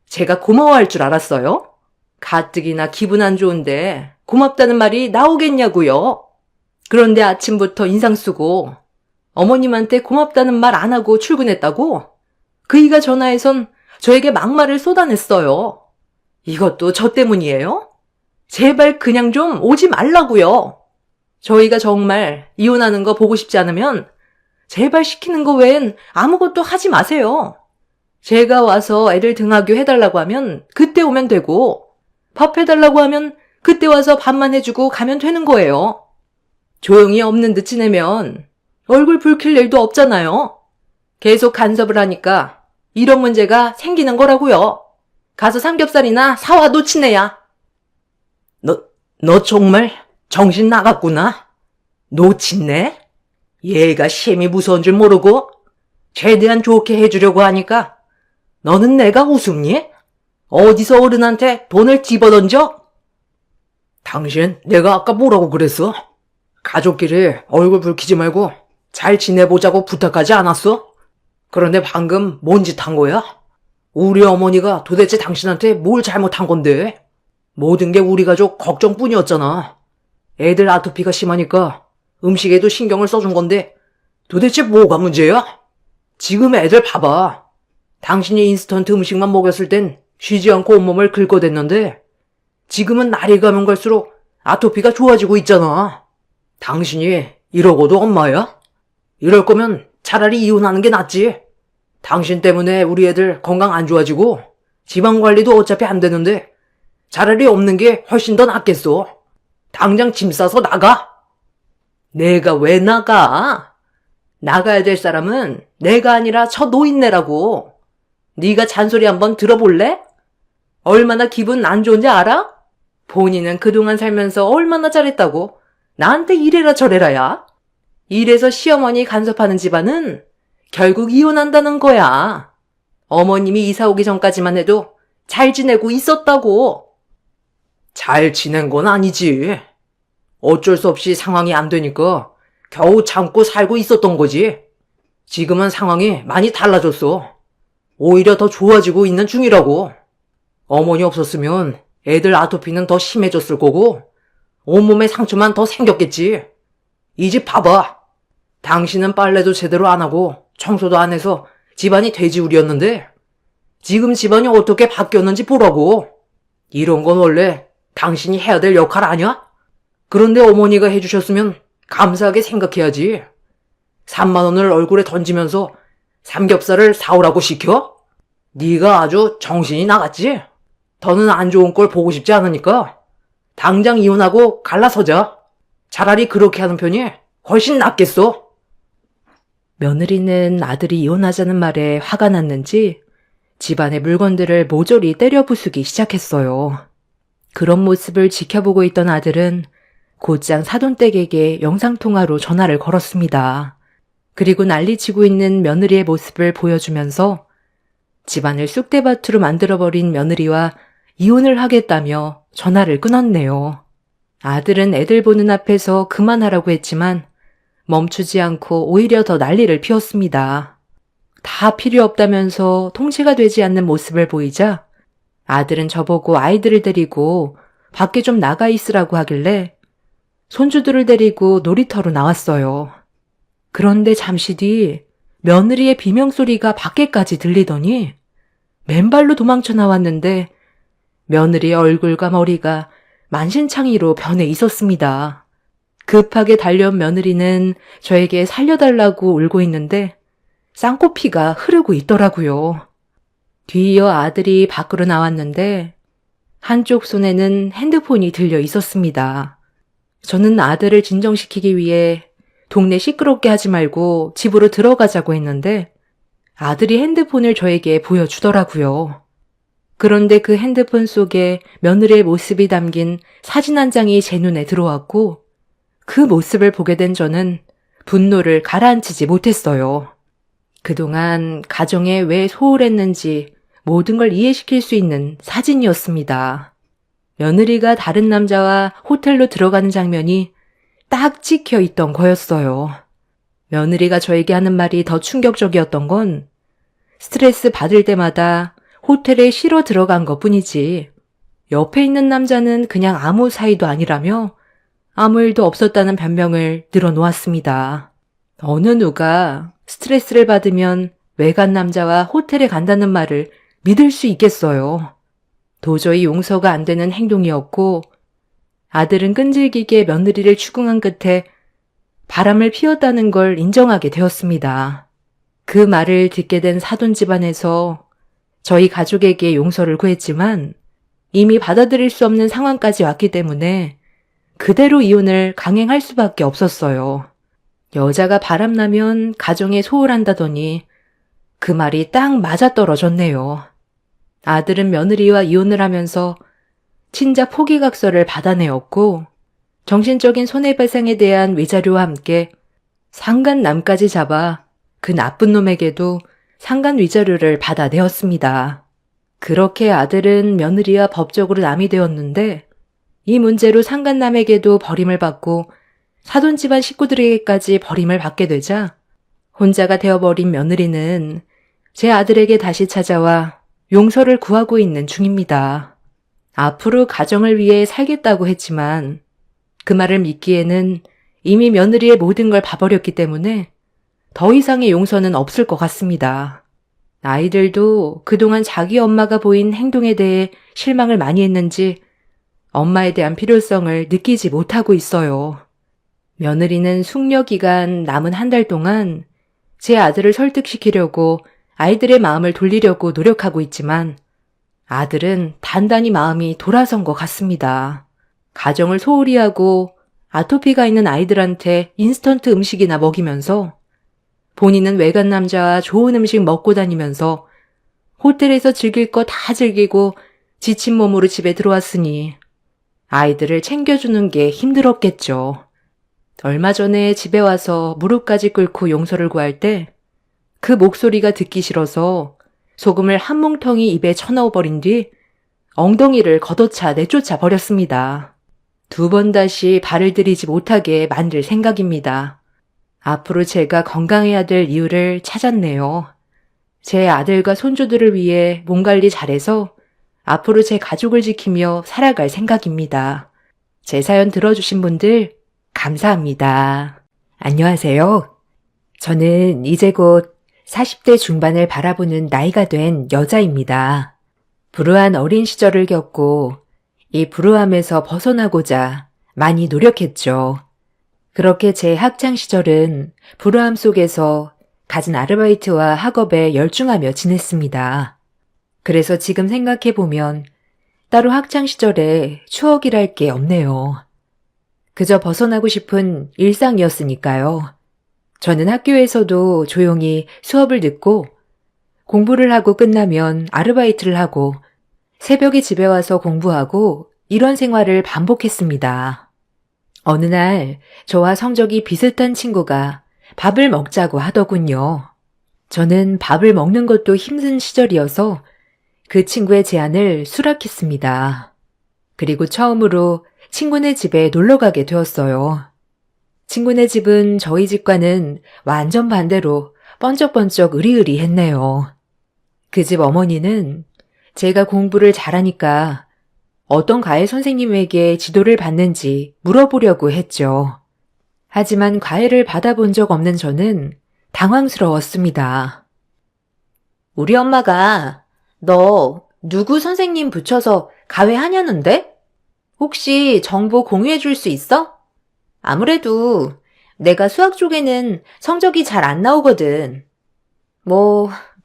제가 고마워할 줄 알았어요? 가뜩이나 기분 안 좋은데 고맙다는 말이 나오겠냐고요. 그런데 아침부터 인상 쓰고 어머님한테 고맙다는 말 안 하고 출근했다고? 그이가 전화해선 저에게 막말을 쏟아냈어요. 이것도 저 때문이에요? 제발 그냥 좀 오지 말라고요. 저희가 정말 이혼하는 거 보고 싶지 않으면 제발 시키는 거 외엔 아무것도 하지 마세요. 제가 와서 애들 등하교 해달라고 하면 그때 오면 되고 밥 해달라고 하면 그때 와서 밥만 해주고 가면 되는 거예요. 조용히 없는 듯 지내면 얼굴 붉힐 일도 없잖아요. 계속 간섭을 하니까 이런 문제가 생기는 거라고요. 가서 삼겹살이나 사와 놓치네야. 너 정말 정신 나갔구나. 놓친네? 얘가 심히 무서운 줄 모르고 최대한 좋게 해주려고 하니까 너는 내가 우습니? 어디서 어른한테 돈을 집어던져? 당신 내가 아까 뭐라고 그랬어? 가족끼리 얼굴 붉히지 말고 잘 지내보자고 부탁하지 않았어? 그런데 방금 뭔 짓 한 거야? 우리 어머니가 도대체 당신한테 뭘 잘못한 건데? 모든 게 우리 가족 걱정뿐이었잖아. 애들 아토피가 심하니까 음식에도 신경을 써준 건데 도대체 뭐가 문제야? 지금 애들 봐봐. 당신이 인스턴트 음식만 먹였을 땐 쉬지 않고 온몸을 긁어댔는데 지금은 날이 가면 갈수록 아토피가 좋아지고 있잖아. 당신이 이러고도 엄마야? 이럴 거면 차라리 이혼하는 게 낫지. 당신 때문에 우리 애들 건강 안 좋아지고 지방 관리도 어차피 안 되는데 차라리 없는 게 훨씬 더 낫겠어. 당장 짐 싸서 나가. 내가 왜 나가? 나가야 될 사람은 내가 아니라 저 노인네라고. 네가 잔소리 한번 들어볼래? 얼마나 기분 안 좋은지 알아? 본인은 그동안 살면서 얼마나 잘했다고 나한테 이래라 저래라야. 이래서 시어머니 간섭하는 집안은 결국 이혼한다는 거야. 어머님이 이사 오기 전까지만 해도 잘 지내고 있었다고. 잘 지낸 건 아니지. 어쩔 수 없이 상황이 안 되니까 겨우 참고 살고 있었던 거지. 지금은 상황이 많이 달라졌어. 오히려 더 좋아지고 있는 중이라고. 어머니 없었으면 애들 아토피는 더 심해졌을 거고 온몸에 상처만 더 생겼겠지. 이 집 봐봐. 당신은 빨래도 제대로 안 하고 청소도 안 해서 집안이 돼지우리였는데 지금 집안이 어떻게 바뀌었는지 보라고. 이런 건 원래 당신이 해야 될 역할 아니야? 그런데 어머니가 해주셨으면 감사하게 생각해야지. 3만 원을 얼굴에 던지면서 삼겹살을 사오라고 시켜? 네가 아주 정신이 나갔지? 더는 안 좋은 꼴 보고 싶지 않으니까 당장 이혼하고 갈라서자. 차라리 그렇게 하는 편이 훨씬 낫겠어. 며느리는 아들이 이혼하자는 말에 화가 났는지 집안의 물건들을 모조리 때려 부수기 시작했어요. 그런 모습을 지켜보고 있던 아들은 곧장 사돈댁에게 영상통화로 전화를 걸었습니다. 그리고 난리치고 있는 며느리의 모습을 보여주면서 집안을 쑥대밭으로 만들어버린 며느리와 이혼을 하겠다며 전화를 끊었네요. 아들은 애들 보는 앞에서 그만하라고 했지만 멈추지 않고 오히려 더 난리를 피웠습니다. 다 필요 없다면서 통제가 되지 않는 모습을 보이자 아들은 저보고 아이들을 데리고 밖에 좀 나가 있으라고 하길래 손주들을 데리고 놀이터로 나왔어요. 그런데 잠시 뒤 며느리의 비명소리가 밖에까지 들리더니 맨발로 도망쳐 나왔는데 며느리의 얼굴과 머리가 만신창이로 변해 있었습니다. 급하게 달려온 며느리는 저에게 살려달라고 울고 있는데 쌍코피가 흐르고 있더라고요. 뒤이어 아들이 밖으로 나왔는데 한쪽 손에는 핸드폰이 들려 있었습니다. 저는 아들을 진정시키기 위해 동네 시끄럽게 하지 말고 집으로 들어가자고 했는데 아들이 핸드폰을 저에게 보여주더라고요. 그런데 그 핸드폰 속에 며느리의 모습이 담긴 사진 한 장이 제 눈에 들어왔고 그 모습을 보게 된 저는 분노를 가라앉히지 못했어요. 그동안 가정에 왜 소홀했는지 모든 걸 이해시킬 수 있는 사진이었습니다. 며느리가 다른 남자와 호텔로 들어가는 장면이 딱 찍혀 있던 거였어요. 며느리가 저에게 하는 말이 더 충격적이었던 건 스트레스 받을 때마다 호텔에 쉬러 들어간 것뿐이지 옆에 있는 남자는 그냥 아무 사이도 아니라며 아무 일도 없었다는 변명을 늘어놓았습니다. 어느 누가 스트레스를 받으면 외간 남자와 호텔에 간다는 말을 믿을 수 있겠어요. 도저히 용서가 안 되는 행동이었고 아들은 끈질기게 며느리를 추궁한 끝에 바람을 피웠다는 걸 인정하게 되었습니다. 그 말을 듣게 된 사돈 집안에서 저희 가족에게 용서를 구했지만 이미 받아들일 수 없는 상황까지 왔기 때문에 그대로 이혼을 강행할 수밖에 없었어요. 여자가 바람나면 가정에 소홀한다더니 그 말이 딱 맞아떨어졌네요. 아들은 며느리와 이혼을 하면서 친자 포기각서를 받아내었고 정신적인 손해배상에 대한 위자료와 함께 상간남까지 잡아 그 나쁜 놈에게도 상간 위자료를 받아내었습니다. 그렇게 아들은 며느리와 법적으로 남이 되었는데 이 문제로 상간남에게도 버림을 받고 사돈 집안 식구들에게까지 버림을 받게 되자 혼자가 되어버린 며느리는 제 아들에게 다시 찾아와 용서를 구하고 있는 중입니다. 앞으로 가정을 위해 살겠다고 했지만 그 말을 믿기에는 이미 며느리의 모든 걸 봐버렸기 때문에 더 이상의 용서는 없을 것 같습니다. 아이들도 그동안 자기 엄마가 보인 행동에 대해 실망을 많이 했는지 엄마에 대한 필요성을 느끼지 못하고 있어요. 며느리는 숙려 기간 남은 한 달 동안 제 아들을 설득시키려고 아이들의 마음을 돌리려고 노력하고 있지만 아들은 단단히 마음이 돌아선 것 같습니다. 가정을 소홀히 하고 아토피가 있는 아이들한테 인스턴트 음식이나 먹이면서 본인은 외간 남자와 좋은 음식 먹고 다니면서 호텔에서 즐길 거 다 즐기고 지친 몸으로 집에 들어왔으니 아이들을 챙겨주는 게 힘들었겠죠. 얼마 전에 집에 와서 무릎까지 꿇고 용서를 구할 때 그 목소리가 듣기 싫어서 소금을 한 뭉텅이 입에 쳐넣어버린 뒤 엉덩이를 걷어차 내쫓아 버렸습니다. 2번 다시 발을 들이지 못하게 만들 생각입니다. 앞으로 제가 건강해야 될 이유를 찾았네요. 제 아들과 손주들을 위해 몸 관리 잘해서 앞으로 제 가족을 지키며 살아갈 생각입니다. 제 사연 들어주신 분들 감사합니다. 안녕하세요. 저는 이제 곧 40대 중반을 바라보는 나이가 된 여자입니다. 불우한 어린 시절을 겪고 이 불우함에서 벗어나고자 많이 노력했죠. 그렇게 제 학창 시절은 불우함 속에서 갖은 아르바이트와 학업에 열중하며 지냈습니다. 그래서 지금 생각해보면 따로 학창 시절에 추억이랄 게 없네요. 그저 벗어나고 싶은 일상이었으니까요. 저는 학교에서도 조용히 수업을 듣고 공부를 하고 끝나면 아르바이트를 하고 새벽에 집에 와서 공부하고 이런 생활을 반복했습니다. 어느 날 저와 성적이 비슷한 친구가 밥을 먹자고 하더군요. 저는 밥을 먹는 것도 힘든 시절이어서 그 친구의 제안을 수락했습니다. 그리고 처음으로 친구네 집에 놀러 가게 되었어요. 친구네 집은 저희 집과는 완전 반대로 번쩍번쩍 으리으리했네요. 그 집 어머니는 제가 공부를 잘하니까 어떤 과외 선생님에게 지도를 받는지 물어보려고 했죠. 하지만 과외를 받아본 적 없는 저는 당황스러웠습니다. 우리 엄마가 너 누구 선생님 붙여서 과외하냐는데? 혹시 정보 공유해 줄 수 있어? 아무래도 내가 수학 쪽에는 성적이 잘 안 나오거든.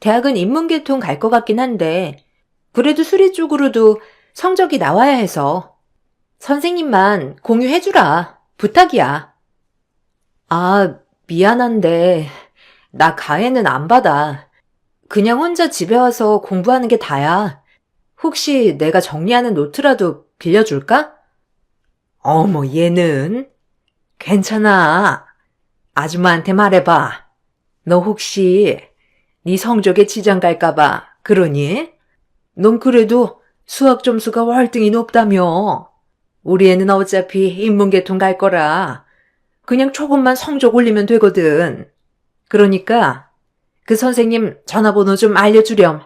대학은 인문계통 갈 것 같긴 한데 그래도 수리 쪽으로도 성적이 나와야 해서 선생님만 공유해 주라. 부탁이야. 아, 미안한데 나 과외는 안 받아. 그냥 혼자 집에 와서 공부하는 게 다야. 혹시 내가 정리하는 노트라도 빌려줄까? 어머, 얘는? 괜찮아. 아줌마한테 말해봐. 너 혹시 네 성적에 지장 갈까봐 그러니? 넌 그래도 수학 점수가 월등히 높다며. 우리 애는 어차피 인문계통 갈 거라. 그냥 조금만 성적 올리면 되거든. 그러니까 그 선생님 전화번호 좀 알려주렴.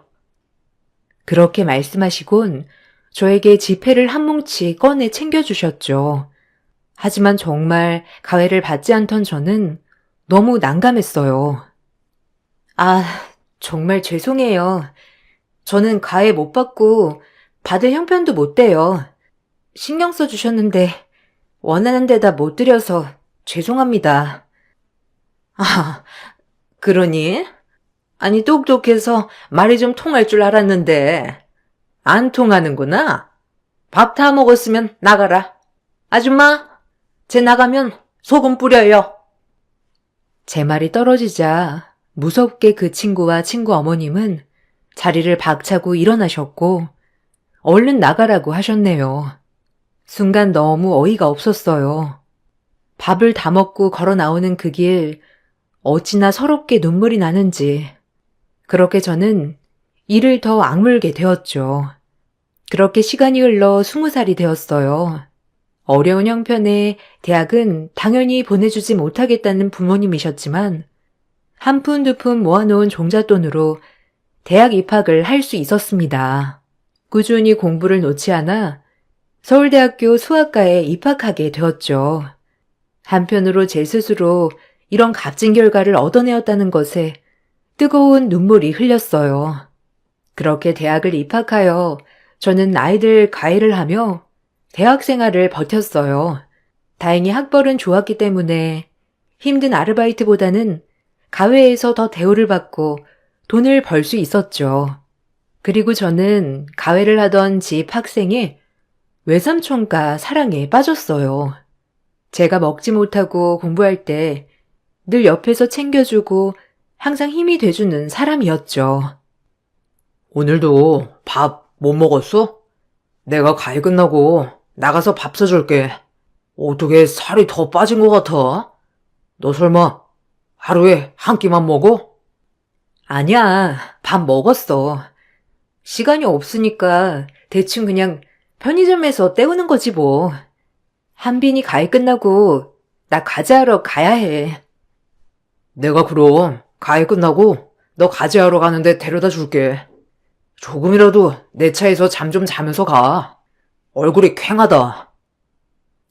그렇게 말씀하시곤 저에게 지폐를 한 뭉치 꺼내 챙겨주셨죠. 하지만 정말 과외를 받지 않던 저는 너무 난감했어요. 아, 정말 죄송해요. 저는 과외 못 받고 받을 형편도 못 돼요. 신경 써주셨는데 원하는 데다 못 드려서 죄송합니다. 아, 그러니? 아니, 똑똑해서 말이 좀 통할 줄 알았는데 안 통하는구나. 밥 다 먹었으면 나가라. 아줌마, 쟤 나가면 소금 뿌려요. 제 말이 떨어지자 무섭게 그 친구와 친구 어머님은 자리를 박차고 일어나셨고 얼른 나가라고 하셨네요. 순간 너무 어이가 없었어요. 밥을 다 먹고 걸어 나오는 그 길 어찌나 서럽게 눈물이 나는지 그렇게 저는 이를 더 악물게 되었죠. 그렇게 시간이 흘러 20살이 되었어요. 어려운 형편에 대학은 당연히 보내주지 못하겠다는 부모님이셨지만 한 푼 두 푼 모아놓은 종잣돈으로 대학 입학을 할 수 있었습니다. 꾸준히 공부를 놓지 않아 서울대학교 수학과에 입학하게 되었죠. 한편으로 제 스스로 이런 값진 결과를 얻어내었다는 것에 뜨거운 눈물이 흘렸어요. 그렇게 대학을 입학하여 저는 아이들 과외를 하며 대학 생활을 버텼어요. 다행히 학벌은 좋았기 때문에 힘든 아르바이트보다는 과외에서 더 대우를 받고 돈을 벌 수 있었죠. 그리고 저는 과외를 하던 집 학생의 외삼촌과 사랑에 빠졌어요. 제가 먹지 못하고 공부할 때 늘 옆에서 챙겨주고 항상 힘이 돼주는 사람이었죠. 오늘도 밥 못 먹었어? 내가 과외 끝나고 나가서 밥 사줄게. 어떻게 살이 더 빠진 것 같아? 너 설마 하루에 한 끼만 먹어? 아니야, 밥 먹었어. 시간이 없으니까 대충 그냥 편의점에서 때우는 거지 뭐. 한빈이 과외 끝나고 나 과제하러 가야 해. 내가 그럼 과외 끝나고 너 과제하러 가는데 데려다 줄게. 조금이라도 내 차에서 잠 좀 자면서 가. 얼굴이 퀭하다.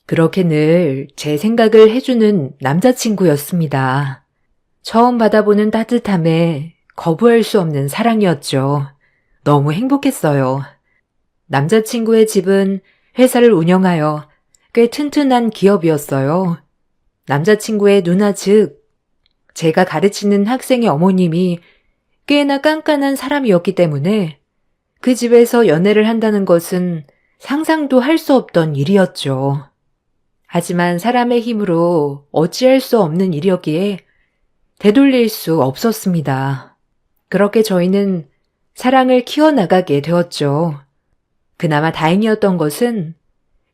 그렇게 늘 제 생각을 해주는 남자친구였습니다. 처음 받아보는 따뜻함에 거부할 수 없는 사랑이었죠. 너무 행복했어요. 남자친구의 집은 회사를 운영하여 꽤 튼튼한 기업이었어요. 남자친구의 누나 즉 제가 가르치는 학생의 어머님이 꽤나 깐깐한 사람이었기 때문에 그 집에서 연애를 한다는 것은 상상도 할 수 없던 일이었죠. 하지만 사람의 힘으로 어찌할 수 없는 일이었기에 되돌릴 수 없었습니다. 그렇게 저희는 사랑을 키워나가게 되었죠. 그나마 다행이었던 것은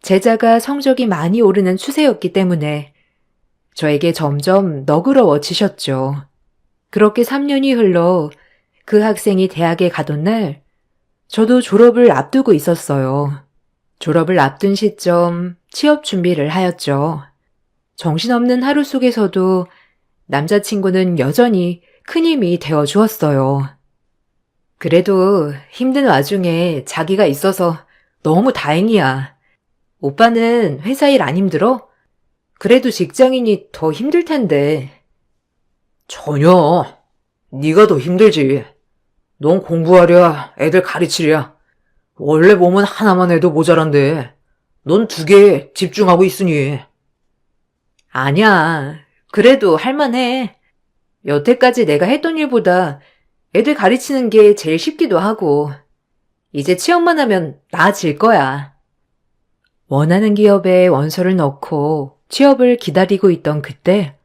제자가 성적이 많이 오르는 추세였기 때문에 저에게 점점 너그러워지셨죠. 그렇게 3년이 흘러 그 학생이 대학에 가던 날 저도 졸업을 앞두고 있었어요. 졸업을 앞둔 시점 취업 준비를 하였죠. 정신없는 하루 속에서도 남자친구는 여전히 큰 힘이 되어 주었어요. 그래도 힘든 와중에 자기가 있어서 너무 다행이야. 오빠는 회사 일 안 힘들어? 그래도 직장인이 더 힘들 텐데. 전혀. 네가 더 힘들지. 넌 공부하랴, 애들 가르치랴. 원래 몸은 하나만 해도 모자란데 넌 2개에 집중하고 있으니. 아니야. 그래도 할만해. 여태까지 내가 했던 일보다 애들 가르치는 게 제일 쉽기도 하고 이제 취업만 하면 나아질 거야. 원하는 기업에 원서를 넣고 취업을 기다리고 있던 그때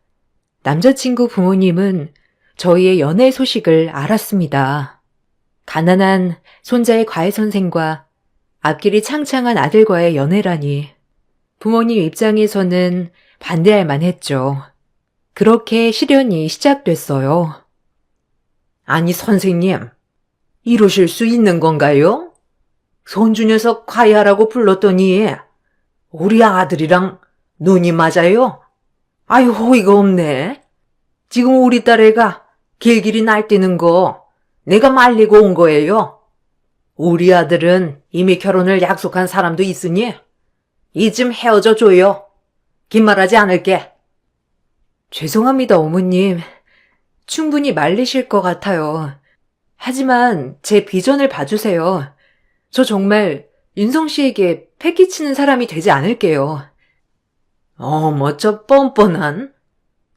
남자친구 부모님은 저희의 연애 소식을 알았습니다. 가난한 손자의 과외 선생과 앞길이 창창한 아들과의 연애라니 부모님 입장에서는 반대할 만했죠. 그렇게 시련이 시작됐어요. 아니 선생님, 이러실 수 있는 건가요? 손주 녀석 과외하라고 불렀더니 우리 아들이랑 눈이 맞아요? 아유 호의가 없네. 지금 우리 딸애가 길길이 날뛰는 거 내가 말리고 온 거예요. 우리 아들은 이미 결혼을 약속한 사람도 있으니 이쯤 헤어져 줘요. 긴 말하지 않을게. 죄송합니다, 어머님. 충분히 말리실 것 같아요. 하지만 제 비전을 봐주세요. 저 정말 윤성 씨에게 패기치는 사람이 되지 않을게요. 어머 저 뻔뻔한.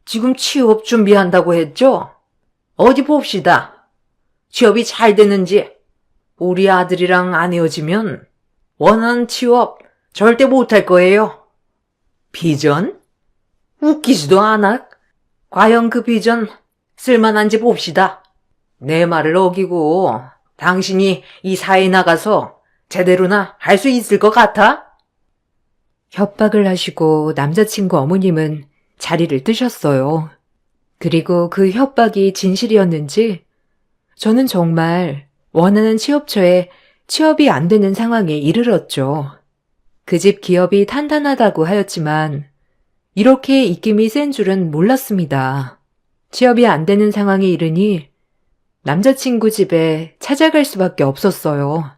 지금 취업 준비한다고 했죠? 어디 봅시다. 취업이 잘 되는지. 우리 아들이랑 안 헤어지면 원하는 취업 절대 못할 거예요. 비전? 웃기지도 않아. 과연 그 비전 쓸만한지 봅시다. 내 말을 어기고 당신이 이 사회에 나가서 제대로나 할 수 있을 것 같아? 협박을 하시고 남자친구 어머님은 자리를 뜨셨어요. 그리고 그 협박이 진실이었는지 저는 정말 원하는 취업처에 취업이 안 되는 상황에 이르렀죠. 그 집 기업이 탄탄하다고 하였지만 이렇게 입김이 센 줄은 몰랐습니다. 취업이 안 되는 상황에 이르니 남자친구 집에 찾아갈 수밖에 없었어요.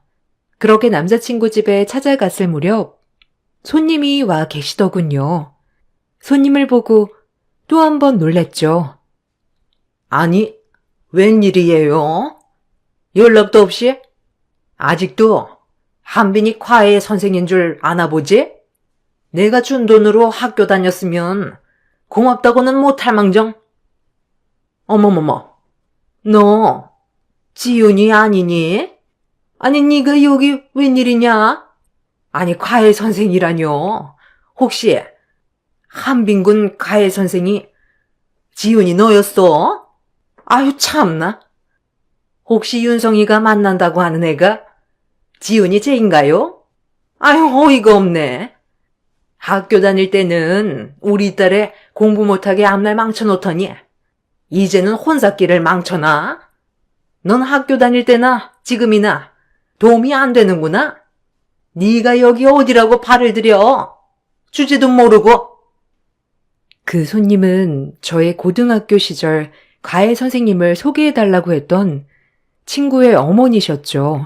그렇게 남자친구 집에 찾아갔을 무렵 손님이 와 계시더군요. 손님을 보고 또 한 번 놀랬죠. 아니, 웬일이에요? 연락도 없이? 아직도 한빈이 과외 선생인 줄 아나 보지? 내가 준 돈으로 학교 다녔으면 고맙다고는 못할 망정. 어머머머, 너 지훈이 아니니? 아니 네가 여기 웬일이냐? 아니 과외 선생이라뇨. 혹시 한빈군 과외 선생이 지훈이 너였어? 아유 참나. 혹시 윤성이가 만난다고 하는 애가 지훈이 쟤인가요? 아유 어이가 없네. 학교 다닐 때는 우리 딸애 공부 못하게 앞날 망쳐놓더니 이제는 혼사끼를 망쳐놔? 넌 학교 다닐 때나 지금이나 도움이 안 되는구나? 네가 여기 어디라고 발을 들여? 주제도 모르고. 그 손님은 저의 고등학교 시절 과외 선생님을 소개해달라고 했던 친구의 어머니셨죠.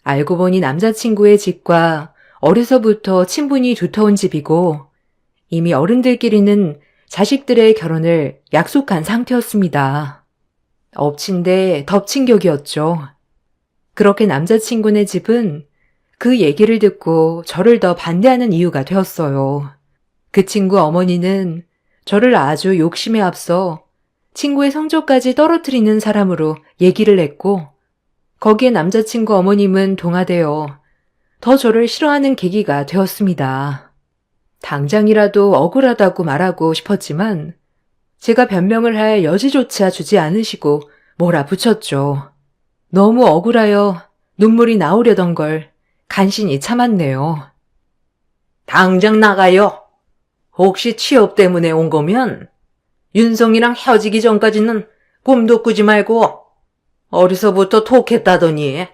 알고 보니 남자친구의 집과 어려서부터 친분이 두터운 집이고 이미 어른들끼리는 자식들의 결혼을 약속한 상태였습니다. 엎친 데 덮친 격이었죠. 그렇게 남자친구네 집은 그 얘기를 듣고 저를 더 반대하는 이유가 되었어요. 그 친구 어머니는 저를 아주 욕심에 앞서 친구의 성적까지 떨어뜨리는 사람으로 얘기를 했고 거기에 남자친구 어머님은 동화되어 더 저를 싫어하는 계기가 되었습니다. 당장이라도 억울하다고 말하고 싶었지만 제가 변명을 할 여지조차 주지 않으시고 몰아붙였죠. 너무 억울하여 눈물이 나오려던 걸 간신히 참았네요. 당장 나가요. 혹시 취업 때문에 온 거면 윤성이랑 헤어지기 전까지는 꿈도 꾸지 말고 어려서부터 톡했다더니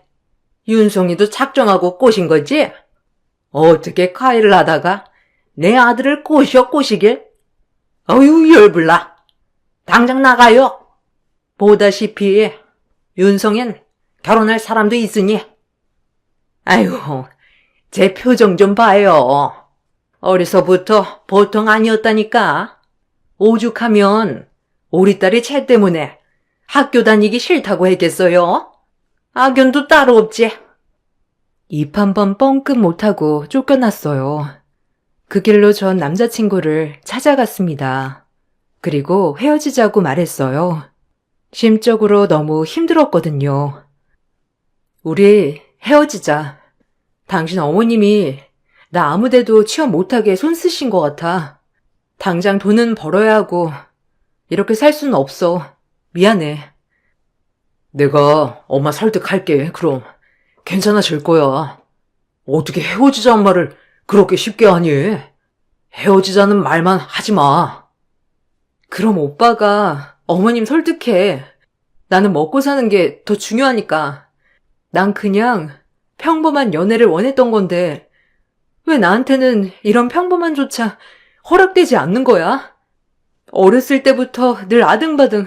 윤성이도 작정하고 꼬신 거지? 어떻게 과외를 하다가 내 아들을 꼬시길? 어휴 열불나. 당장 나가요. 보다시피 윤성엔 결혼할 사람도 있으니. 아이고 제 표정 좀 봐요. 어려서부터 보통 아니었다니까. 오죽하면 우리 딸이 쟤 때문에 학교 다니기 싫다고 했겠어요? 악연도 따로 없지. 입 한 번 뻥끗 못하고 쫓겨났어요. 그 길로 전 남자친구를 찾아갔습니다. 그리고 헤어지자고 말했어요. 심적으로 너무 힘들었거든요. 우리 헤어지자. 당신 어머님이 나 아무데도 취업 못하게 손 쓰신 것 같아. 당장 돈은 벌어야 하고 이렇게 살 수는 없어. 미안해. 내가 엄마 설득할게. 그럼 괜찮아질 거야. 어떻게 헤어지자는 말을 그렇게 쉽게 하니? 헤어지자는 말만 하지 마. 그럼 오빠가 어머님 설득해. 나는 먹고 사는 게 더 중요하니까. 난 그냥 평범한 연애를 원했던 건데 왜 나한테는 이런 평범한조차 허락되지 않는 거야? 어렸을 때부터 늘 아등바등,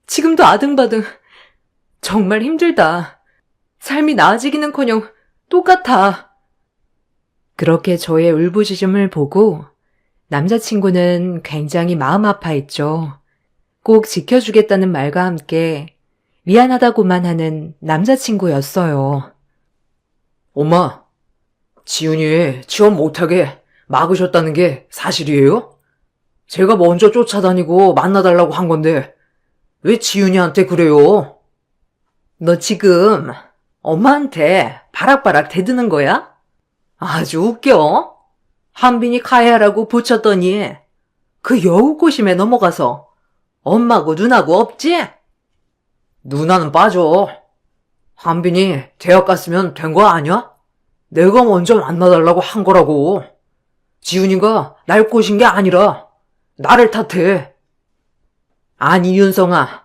지금도 아등바등. 정말 힘들다. 삶이 나아지기는커녕 똑같아. 그렇게 저의 울부짖음을 보고 남자친구는 굉장히 마음 아파했죠. 꼭 지켜주겠다는 말과 함께 미안하다고만 하는 남자친구였어요. 엄마, 지훈이 취업 못하게 막으셨다는 게 사실이에요? 제가 먼저 쫓아다니고 만나달라고 한 건데 왜 지훈이한테 그래요? 너 지금 엄마한테 바락바락 대드는 거야? 아주 웃겨. 한빈이 카야라고 붙였더니 그 여우고심에 넘어가서 엄마고 누나고 없지? 누나는 빠져. 한빈이 대학 갔으면 된 거 아니야? 내가 먼저 만나달라고 한 거라고. 지훈이가 날 꼬신 게 아니라 나를 탓해. 아니 윤성아,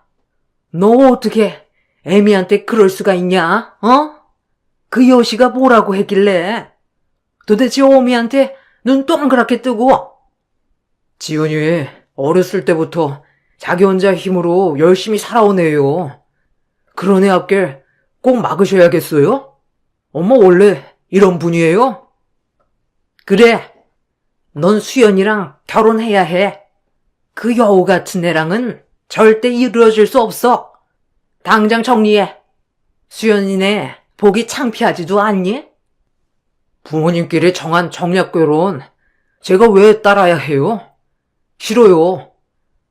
너 어떻게 애미한테 그럴 수가 있냐? 어? 그 여시가 뭐라고 했길래 도대체 어미한테 눈 동그랗게 뜨고. 지훈이 어렸을 때부터 자기 혼자 힘으로 열심히 살아온 애요. 그런 애 앞길 꼭 막으셔야겠어요? 엄마 원래 이런 분이에요? 그래, 넌 수연이랑 결혼해야 해. 그 여우 같은 애랑은 절대 이루어질 수 없어. 당장 정리해. 수연이네 보기 창피하지도 않니? 부모님끼리 정한 정략 결혼 제가 왜 따라야 해요? 싫어요.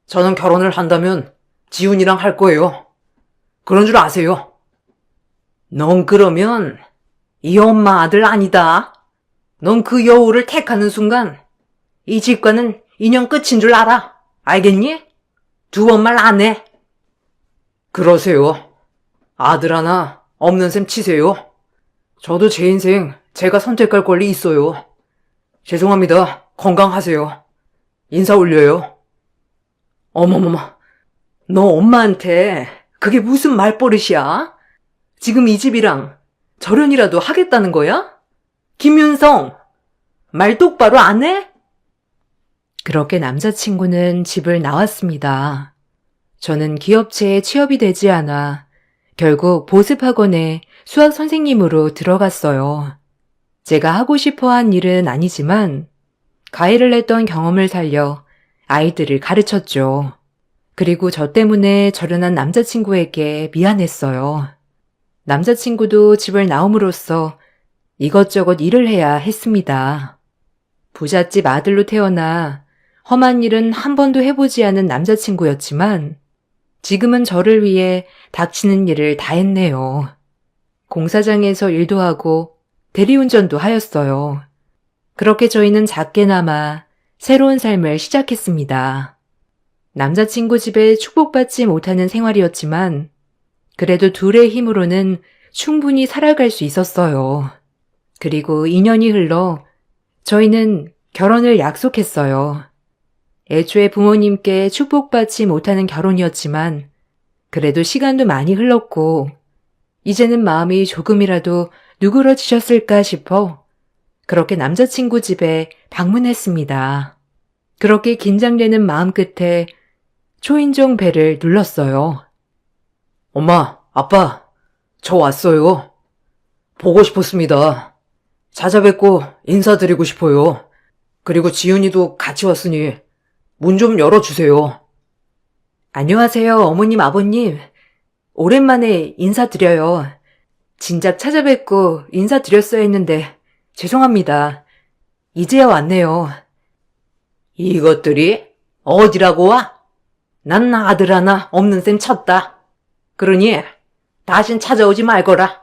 저는 결혼을 한다면 지훈이랑 할 거예요. 그런 줄 아세요? 넌 그러면 이 엄마 아들 아니다. 넌 그 여우를 택하는 순간 이 집과는 인연 끝인 줄 알아. 알겠니? 두 번 말 안 해. 그러세요. 아들 하나 없는 셈 치세요. 저도 제 인생 제가 선택할 권리 있어요. 죄송합니다. 건강하세요. 인사 올려요. 어머머머, 너 엄마한테 그게 무슨 말버릇이야? 지금 이 집이랑 절연이라도 하겠다는 거야? 김윤성, 말 똑바로 안 해? 그렇게 남자친구는 집을 나왔습니다. 저는 기업체에 취업이 되지 않아 결국 보습학원에 수학 선생님으로 들어갔어요. 제가 하고 싶어 한 일은 아니지만 가해를 했던 경험을 살려 아이들을 가르쳤죠. 그리고 저 때문에 절연한 남자친구에게 미안했어요. 남자친구도 집을 나옴으로써 이것저것 일을 해야 했습니다. 부잣집 아들로 태어나 험한 일은 한 번도 해보지 않은 남자친구였지만 지금은 저를 위해 닥치는 일을 다 했네요. 공사장에서 일도 하고 대리운전도 하였어요. 그렇게 저희는 작게나마 새로운 삶을 시작했습니다. 남자친구 집에 축복받지 못하는 생활이었지만 그래도 둘의 힘으로는 충분히 살아갈 수 있었어요. 그리고 2년이 흘러 저희는 결혼을 약속했어요. 애초에 부모님께 축복받지 못하는 결혼이었지만 그래도 시간도 많이 흘렀고 이제는 마음이 조금이라도 누그러지셨을까 싶어 그렇게 남자친구 집에 방문했습니다. 그렇게 긴장되는 마음 끝에 초인종 벨을 눌렀어요. 엄마, 아빠, 저 왔어요. 보고 싶었습니다. 찾아뵙고 인사드리고 싶어요. 그리고 지훈이도 같이 왔으니 문 좀 열어주세요. 안녕하세요, 어머님, 아버님. 오랜만에 인사드려요. 진작 찾아뵙고 인사드렸어야 했는데 죄송합니다. 이제야 왔네요. 이것들이 어디라고 와? 난 아들 하나 없는 셈 쳤다. 그러니 다신 찾아오지 말거라.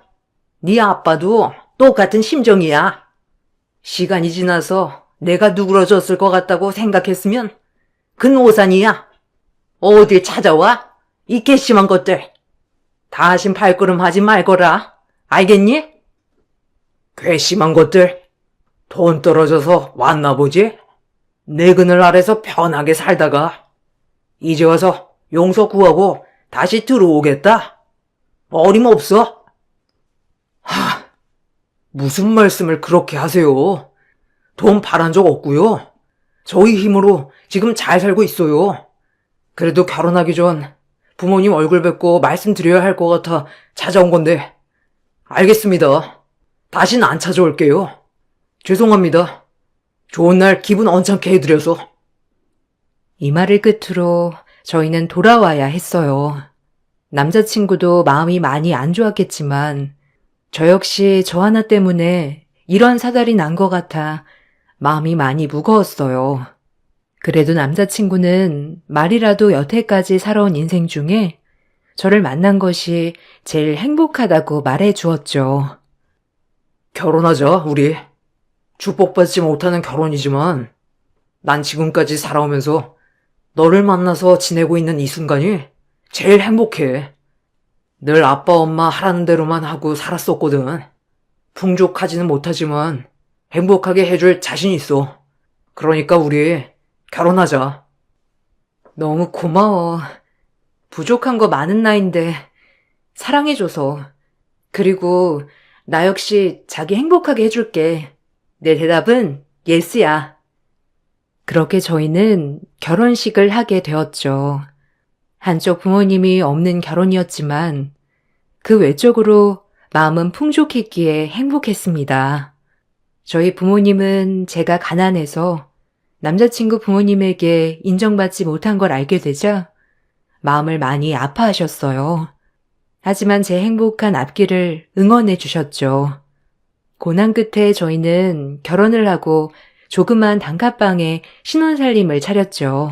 네 아빠도 똑같은 심정이야. 시간이 지나서 내가 누그러졌을 것 같다고 생각했으면 그건 오산이야. 어딜 찾아와? 이 괘씸한 것들. 다신 발걸음 하지 말거라. 알겠니? 괘씸한 것들. 돈 떨어져서 왔나 보지? 내 그늘 아래서 편하게 살다가 이제 와서 용서 구하고 다시 들어오겠다. 어림없어. 무슨 말씀을 그렇게 하세요. 돈 바란 적 없고요. 저희 힘으로 지금 잘 살고 있어요. 그래도 결혼하기 전 부모님 얼굴 뵙고 말씀드려야 할 것 같아 찾아온 건데. 알겠습니다. 다신 안 찾아올게요. 죄송합니다. 좋은 날 기분 언짢게 해드려서. 이 말을 끝으로 저희는 돌아와야 했어요. 남자친구도 마음이 많이 안 좋았겠지만 저 역시 저 하나 때문에 이런 사달이 난 것 같아 마음이 많이 무거웠어요. 그래도 남자친구는 말이라도 여태까지 살아온 인생 중에 저를 만난 것이 제일 행복하다고 말해 주었죠. 결혼하자, 우리. 축복받지 못하는 결혼이지만 난 지금까지 살아오면서 너를 만나서 지내고 있는 이 순간이 제일 행복해. 늘 아빠 엄마 하라는 대로만 하고 살았었거든. 풍족하지는 못하지만 행복하게 해줄 자신 있어. 그러니까 우리 결혼하자. 너무 고마워. 부족한 거 많은 나인데 사랑해줘서. 그리고 나 역시 자기 행복하게 해줄게. 내 대답은 예스야. 그렇게 저희는 결혼식을 하게 되었죠. 한쪽 부모님이 없는 결혼이었지만 그 외적으로 마음은 풍족했기에 행복했습니다. 저희 부모님은 제가 가난해서 남자친구 부모님에게 인정받지 못한 걸 알게 되자 마음을 많이 아파하셨어요. 하지만 제 행복한 앞길을 응원해 주셨죠. 고난 끝에 저희는 결혼을 하고 조그만 단칸방에 신혼살림을 차렸죠.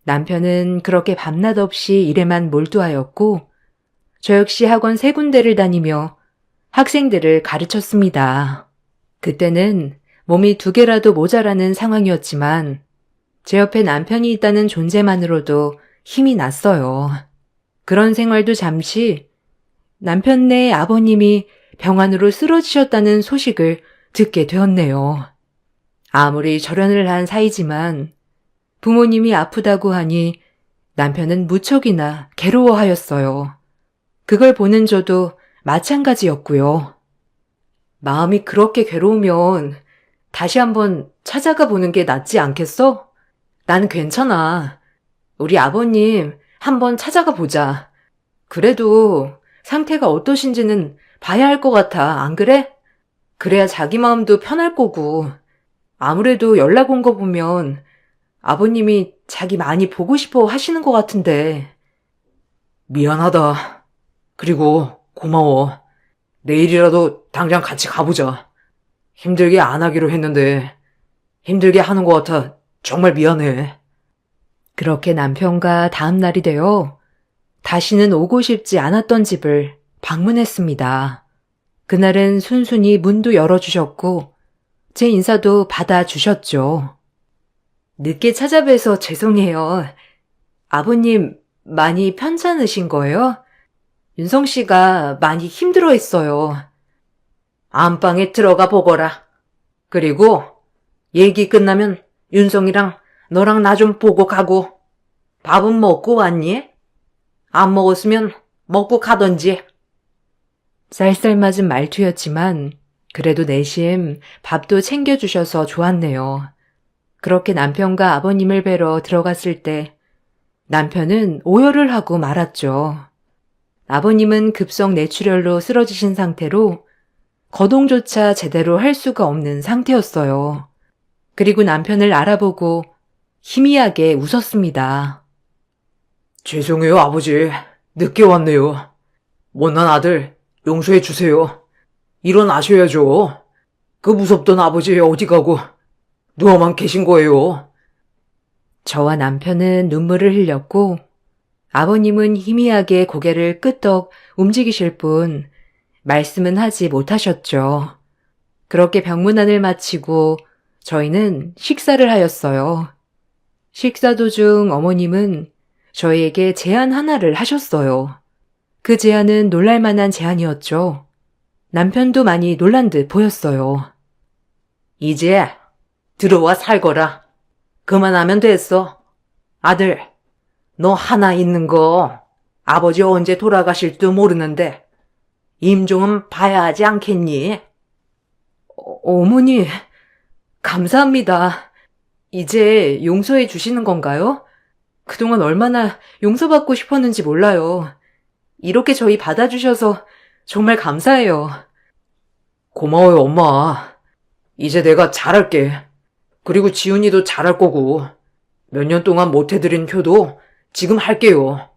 남편은 그렇게 밤낮 없이 일에만 몰두하였고 저 역시 학원 3군데를 다니며 학생들을 가르쳤습니다. 그때는 몸이 2개라도 모자라는 상황이었지만 제 옆에 남편이 있다는 존재만으로도 힘이 났어요. 그런 생활도 잠시 남편네 아버님이 병환으로 쓰러지셨다는 소식을 듣게 되었네요. 아무리 절연을 한 사이지만 부모님이 아프다고 하니 남편은 무척이나 괴로워하였어요. 그걸 보는 저도 마찬가지였고요. 마음이 그렇게 괴로우면 다시 한번 찾아가 보는 게 낫지 않겠어? 난 괜찮아. 우리 아버님 한번 찾아가 보자. 그래도 상태가 어떠신지는 봐야 할 것 같아, 안 그래? 그래야 자기 마음도 편할 거고. 아무래도 연락 온 거 보면 아버님이 자기 많이 보고 싶어 하시는 것 같은데. 미안하다. 그리고 고마워. 내일이라도 당장 같이 가보자. 힘들게 안 하기로 했는데 힘들게 하는 것 같아 정말 미안해. 그렇게 남편과 다음 날이 되어 다시는 오고 싶지 않았던 집을 방문했습니다. 그날은 순순히 문도 열어주셨고 제 인사도 받아주셨죠. 늦게 찾아뵈서 죄송해요. 아버님 많이 편찮으신 거예요? 윤성 씨가 많이 힘들어 했어요. 안방에 들어가 보거라. 그리고 얘기 끝나면 윤성이랑 너랑 나 좀 보고 가고. 밥은 먹고 왔니? 안 먹었으면 먹고 가던지. 쌀쌀맞은 말투였지만 그래도 내심 밥도 챙겨주셔서 좋았네요. 그렇게 남편과 아버님을 뵈러 들어갔을 때 남편은 오열을 하고 말았죠. 아버님은 급성 뇌출혈로 쓰러지신 상태로 거동조차 제대로 할 수가 없는 상태였어요. 그리고 남편을 알아보고 희미하게 웃었습니다. 죄송해요, 아버지. 늦게 왔네요. 못난 아들 용서해 주세요. 일어나셔야죠. 그 무섭던 아버지 어디 가고 누워만 계신 거예요. 저와 남편은 눈물을 흘렸고 아버님은 희미하게 고개를 끄덕 움직이실 뿐 말씀은 하지 못하셨죠. 그렇게 병문안을 마치고 저희는 식사를 하였어요. 식사 도중 어머님은 저희에게 제안 하나를 하셨어요. 그 제안은 놀랄만한 제안이었죠. 남편도 많이 놀란 듯 보였어요. 이제 들어와 살거라. 그만하면 됐어. 아들, 너 하나 있는 거 아버지 언제 돌아가실지도 모르는데 임종은 봐야 하지 않겠니? 어머니, 감사합니다. 이제 용서해 주시는 건가요? 그동안 얼마나 용서받고 싶었는지 몰라요. 이렇게 저희 받아주셔서 정말 감사해요. 고마워요, 엄마. 이제 내가 잘할게. 그리고 지훈이도 잘할 거고 몇 년 동안 못 해드린 효도 지금 할게요.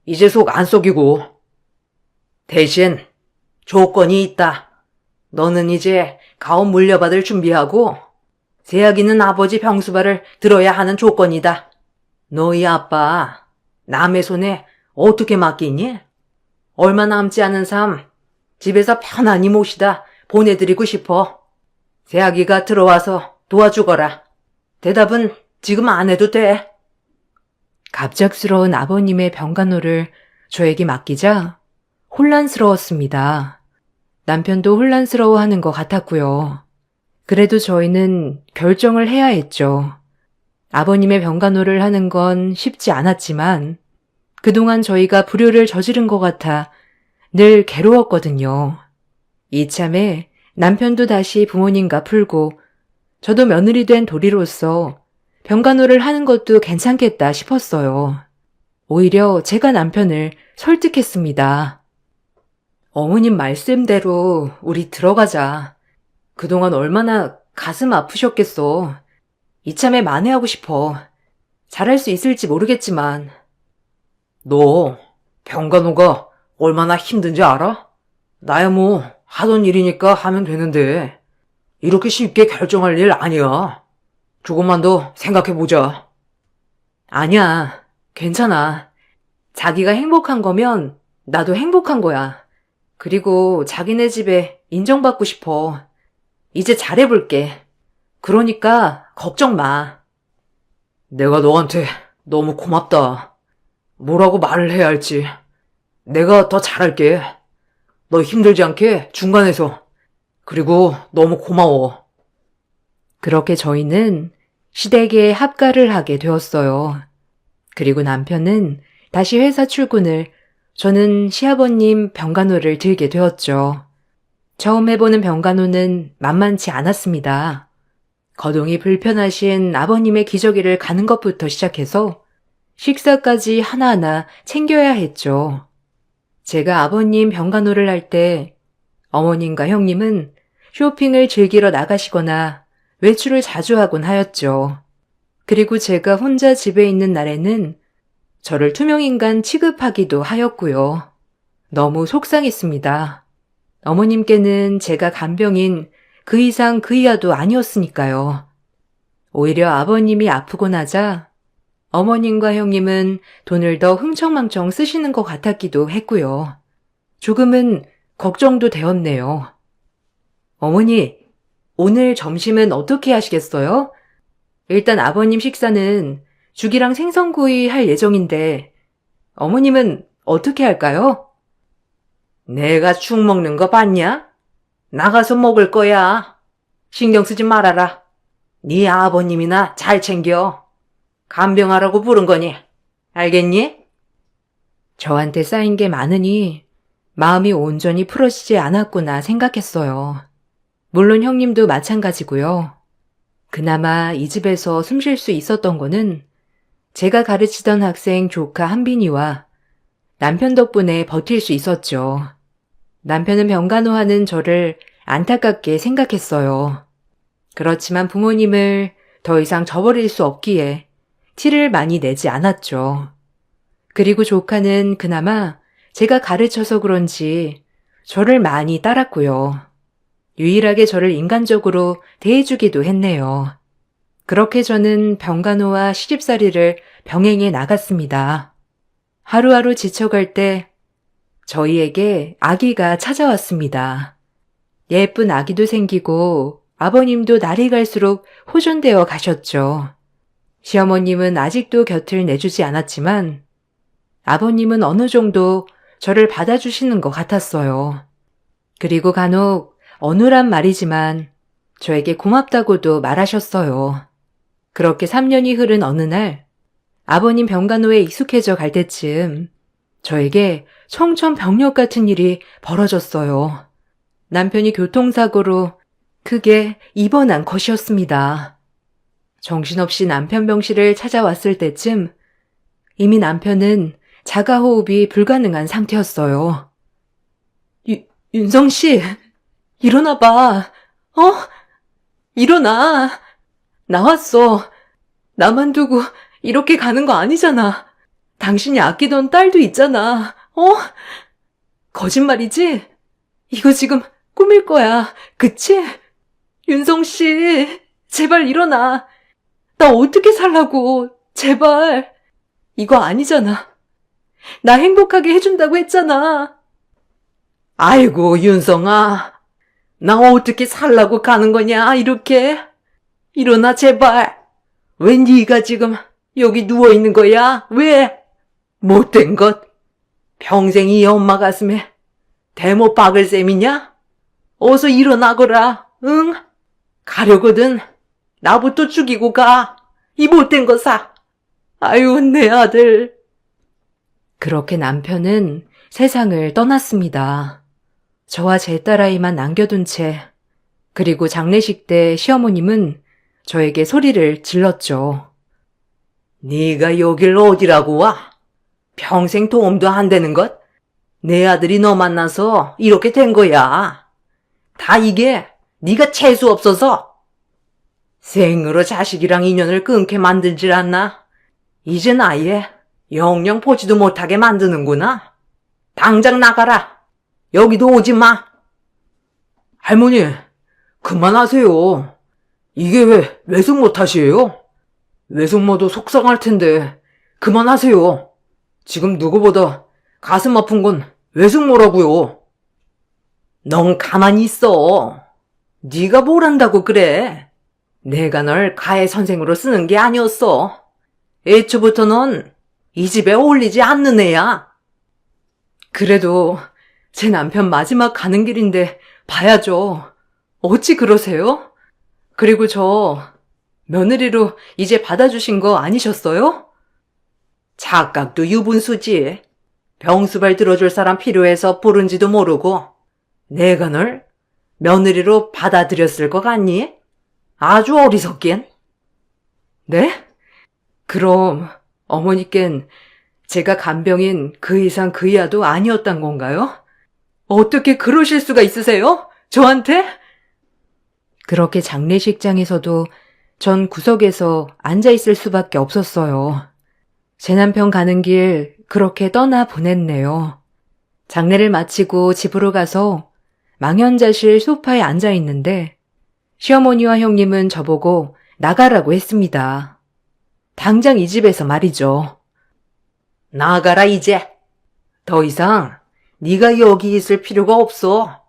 이제 속 안 썩이고. 대신 조건이 있다. 너는 이제 가업 물려받을 준비하고 세아기는 아버지 병수발을 들어야 하는 조건이다. 너희 아빠 남의 손에 어떻게 맡기니? 얼마 남지 않은 삶 집에서 편안히 모시다 보내드리고 싶어. 새아기가 들어와서 도와주거라. 대답은 지금 안 해도 돼. 갑작스러운 아버님의 병간호를 저에게 맡기자 혼란스러웠습니다. 남편도 혼란스러워하는 것 같았고요. 그래도 저희는 결정을 해야 했죠. 아버님의 병간호를 하는 건 쉽지 않았지만 그동안 저희가 불효를 저지른 것 같아 늘 괴로웠거든요. 이참에 남편도 다시 부모님과 풀고 저도 며느리 된 도리로서 병간호를 하는 것도 괜찮겠다 싶었어요. 오히려 제가 남편을 설득했습니다. 어머님 말씀대로 우리 들어가자. 그동안 얼마나 가슴 아프셨겠어. 이참에 만회하고 싶어. 잘할 수 있을지 모르겠지만. 너 병간호가 얼마나 힘든지 알아? 나야 뭐 하던 일이니까 하면 되는데 이렇게 쉽게 결정할 일 아니야. 조금만 더 생각해보자. 아니야, 괜찮아. 자기가 행복한 거면 나도 행복한 거야. 그리고 자기네 집에 인정받고 싶어. 이제 잘해볼게. 그러니까 걱정 마. 내가 너한테 너무 고맙다. 뭐라고 말을 해야 할지. 내가 더 잘할게. 너 힘들지 않게 중간에서. 그리고 너무 고마워. 그렇게 저희는 시댁에 합가를 하게 되었어요. 그리고 남편은 다시 회사 출근을, 저는 시아버님 병간호를 들게 되었죠. 처음 해보는 병간호는 만만치 않았습니다. 거동이 불편하신 아버님의 기저귀를 가는 것부터 시작해서 식사까지 하나하나 챙겨야 했죠. 제가 아버님 병간호를 할 때 어머님과 형님은 쇼핑을 즐기러 나가시거나 외출을 자주 하곤 하였죠. 그리고 제가 혼자 집에 있는 날에는 저를 투명인간 취급하기도 하였고요. 너무 속상했습니다. 어머님께는 제가 간병인 그 이상 그 이하도 아니었으니까요. 오히려 아버님이 아프고 나자 어머님과 형님은 돈을 더 흥청망청 쓰시는 것 같았기도 했고요. 조금은 걱정도 되었네요. 어머니, 오늘 점심은 어떻게 하시겠어요? 일단 아버님 식사는 죽이랑 생선구이 할 예정인데 어머님은 어떻게 할까요? 내가 죽 먹는 거 봤냐? 나가서 먹을 거야. 신경 쓰지 말아라. 네 아버님이나 잘 챙겨. 간병하라고 부른 거니. 알겠니? 저한테 쌓인 게 많으니 마음이 온전히 풀어지지 않았구나 생각했어요. 물론 형님도 마찬가지고요. 그나마 이 집에서 숨 쉴 수 있었던 거는 제가 가르치던 학생 조카 한빈이와 남편 덕분에 버틸 수 있었죠. 남편은 병간호하는 저를 안타깝게 생각했어요. 그렇지만 부모님을 더 이상 저버릴 수 없기에 티를 많이 내지 않았죠. 그리고 조카는 그나마 제가 가르쳐서 그런지 저를 많이 따랐고요. 유일하게 저를 인간적으로 대해주기도 했네요. 그렇게 저는 병간호와 시집살이를 병행해 나갔습니다. 하루하루 지쳐갈 때 저희에게 아기가 찾아왔습니다. 예쁜 아기도 생기고 아버님도 날이 갈수록 호전되어 가셨죠. 시어머님은 아직도 곁을 내주지 않았지만 아버님은 어느 정도 저를 받아주시는 것 같았어요. 그리고 간혹 어눌한 말이지만 저에게 고맙다고도 말하셨어요. 그렇게 3년이 흐른 어느 날 아버님 병간호에 익숙해져 갈 때쯤 저에게 청천벽력 같은 일이 벌어졌어요. 남편이 교통사고로 크게 입원한 것이었습니다. 정신없이 남편 병실을 찾아왔을 때쯤 이미 남편은 자가호흡이 불가능한 상태였어요. 윤성 씨, 일어나 봐. 일어나. 나왔어. 나만 두고 이렇게 가는 거 아니잖아. 당신이 아끼던 딸도 있잖아. 거짓말이지? 이거 지금 꿈일 거야. 그치? 윤성 씨, 제발 일어나. 나 어떻게 살라고. 제발. 이거 아니잖아. 나 행복하게 해준다고 했잖아. 아이고, 윤성아. 나 어떻게 살라고 가는 거냐, 이렇게? 일어나, 제발. 왜 네가 지금 여기 누워있는 거야? 왜? 못된 것. 평생 이 엄마 가슴에 대못 박을 셈이냐? 어서 일어나거라, 응? 가려거든. 나부터 죽이고 가. 이 못된 거사. 아유, 내 아들. 그렇게 남편은 세상을 떠났습니다. 저와 제 딸아이만 남겨둔 채, 그리고 장례식 때 시어머님은 저에게 소리를 질렀죠. 네가 여길 어디라고 와? 평생 도움도 안 되는 것? 내 아들이 너 만나서 이렇게 된 거야. 다 이게 네가 재수 없어서. 생으로 자식이랑 인연을 끊게 만들질 않나? 이젠 아예 영영 보지도 못하게 만드는구나. 당장 나가라. 여기도 오지 마. 할머니, 그만하세요. 이게 왜 외숙모 탓이에요? 외숙모도 속상할 텐데 그만하세요. 지금 누구보다 가슴 아픈 건 외숙모라고요. 넌 가만히 있어. 네가 뭘 한다고 그래. 내가 널 가해 선생으로 쓰는 게 아니었어. 애초부터 넌 이 집에 어울리지 않는 애야. 그래도 제 남편 마지막 가는 길인데 봐야죠. 어찌 그러세요? 그리고 저 며느리로 이제 받아주신 거 아니셨어요? 착각도 유분수지. 병수발 들어줄 사람 필요해서 부른지도 모르고 내가 널 며느리로 받아들였을 것 같니? 아주 어리석긴. 네? 그럼 어머니께는 제가 간병인 그 이상 그 이하도 아니었단 건가요? 어떻게 그러실 수가 있으세요? 저한테? 그렇게 장례식장에서도 전 구석에서 앉아있을 수밖에 없었어요. 제 남편 가는 길 그렇게 떠나 보냈네요. 장례를 마치고 집으로 가서 망연자실 소파에 앉아있는데 시어머니와 형님은 저보고 나가라고 했습니다. 당장 이 집에서 말이죠. 나가라 이제. 더 이상 네가 여기 있을 필요가 없어.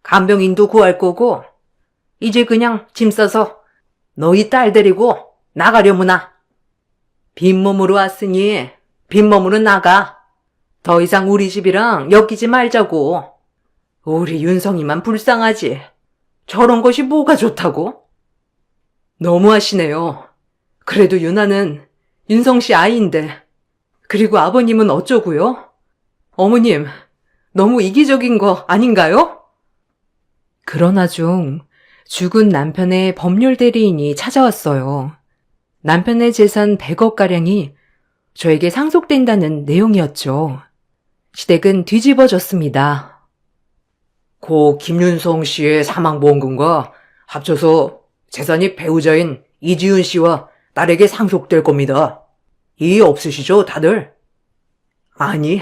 간병인도 구할 거고 이제 그냥 짐 싸서 너희 딸 데리고 나가려무나. 빈몸으로 왔으니 빈몸으로 나가. 더 이상 우리 집이랑 엮이지 말자고. 우리 윤성이만 불쌍하지. 저런 것이 뭐가 좋다고? 너무하시네요. 그래도 유나는 윤성 씨 아이인데. 그리고 아버님은 어쩌고요? 어머님, 너무 이기적인 거 아닌가요? 그러나 중 죽은 남편의 법률 대리인이 찾아왔어요. 남편의 재산 100억가량이 저에게 상속된다는 내용이었죠. 시댁은 뒤집어졌습니다. 고 김윤성 씨의 사망보험금과 합쳐서 재산이 배우자인 이지윤 씨와 딸에게 상속될 겁니다. 이해 없으시죠, 다들? 아니,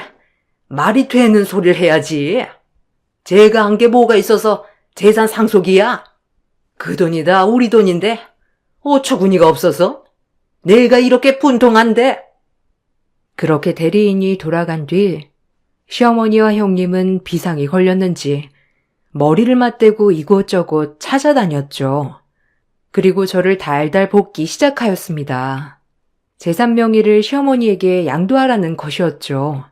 말이 되는 소리를 해야지. 제가 한 게 뭐가 있어서 재산 상속이야? 그 돈이 다 우리 돈인데 어처구니가 없어서 내가 이렇게 분통한데. 그렇게 대리인이 돌아간 뒤 시어머니와 형님은 비상이 걸렸는지 머리를 맞대고 이곳저곳 찾아다녔죠. 그리고 저를 달달 볶기 시작하였습니다. 재산 명의를 시어머니에게 양도하라는 것이었죠.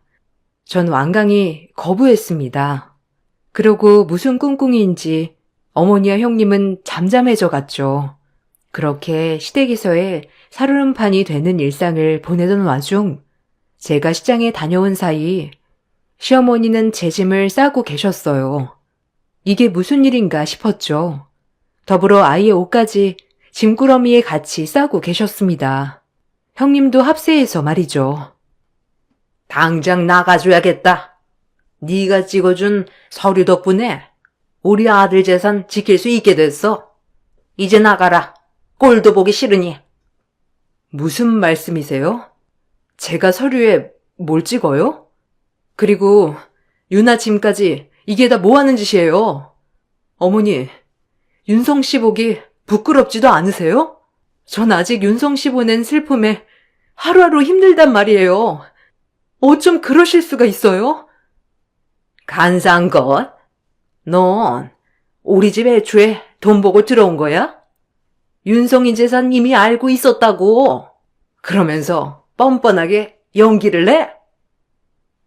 전 완강히 거부했습니다. 그러고 무슨 꿍꿍이인지 어머니와 형님은 잠잠해져 갔죠. 그렇게 시댁에서의 살얼음판이 되는 일상을 보내던 와중 제가 시장에 다녀온 사이 시어머니는 제 짐을 싸고 계셨어요. 이게 무슨 일인가 싶었죠. 더불어 아이의 옷까지 짐꾸러미에 같이 싸고 계셨습니다. 형님도 합세해서 말이죠. 당장 나가줘야겠다. 네가 찍어준 서류 덕분에 우리 아들 재산 지킬 수 있게 됐어. 이제 나가라. 꼴도 보기 싫으니. 무슨 말씀이세요? 제가 서류에 뭘 찍어요? 그리고 유나 짐까지 이게 다 뭐 하는 짓이에요? 어머니, 윤성 씨 보기 부끄럽지도 않으세요? 전 아직 윤성 씨 보낸 슬픔에 하루하루 힘들단 말이에요. 어쩜 그러실 수가 있어요? 간사한 것. 넌 우리 집 애초에 돈 보고 들어온 거야? 윤성이 재산 이미 알고 있었다고. 그러면서 뻔뻔하게 연기를 내?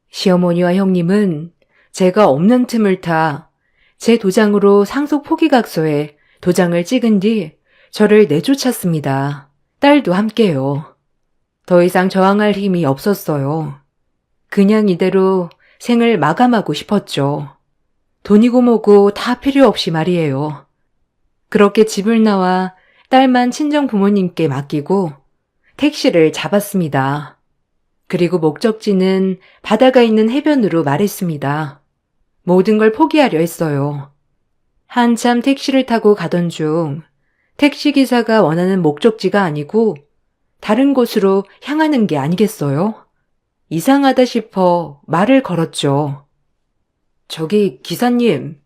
시어머니와 형님은 제가 없는 틈을 타 제 도장으로 상속 포기각서에 도장을 찍은 뒤 저를 내쫓았습니다. 딸도 함께요. 더 이상 저항할 힘이 없었어요. 그냥 이대로 생을 마감하고 싶었죠. 돈이고 뭐고 다 필요 없이 말이에요. 그렇게 집을 나와 딸만 친정 부모님께 맡기고 택시를 잡았습니다. 그리고 목적지는 바다가 있는 해변으로 말했습니다. 모든 걸 포기하려 했어요. 한참 택시를 타고 가던 중 택시기사가 원하는 목적지가 아니고 다른 곳으로 향하는 게 아니겠어요? 이상하다 싶어 말을 걸었죠. 저기 기사님,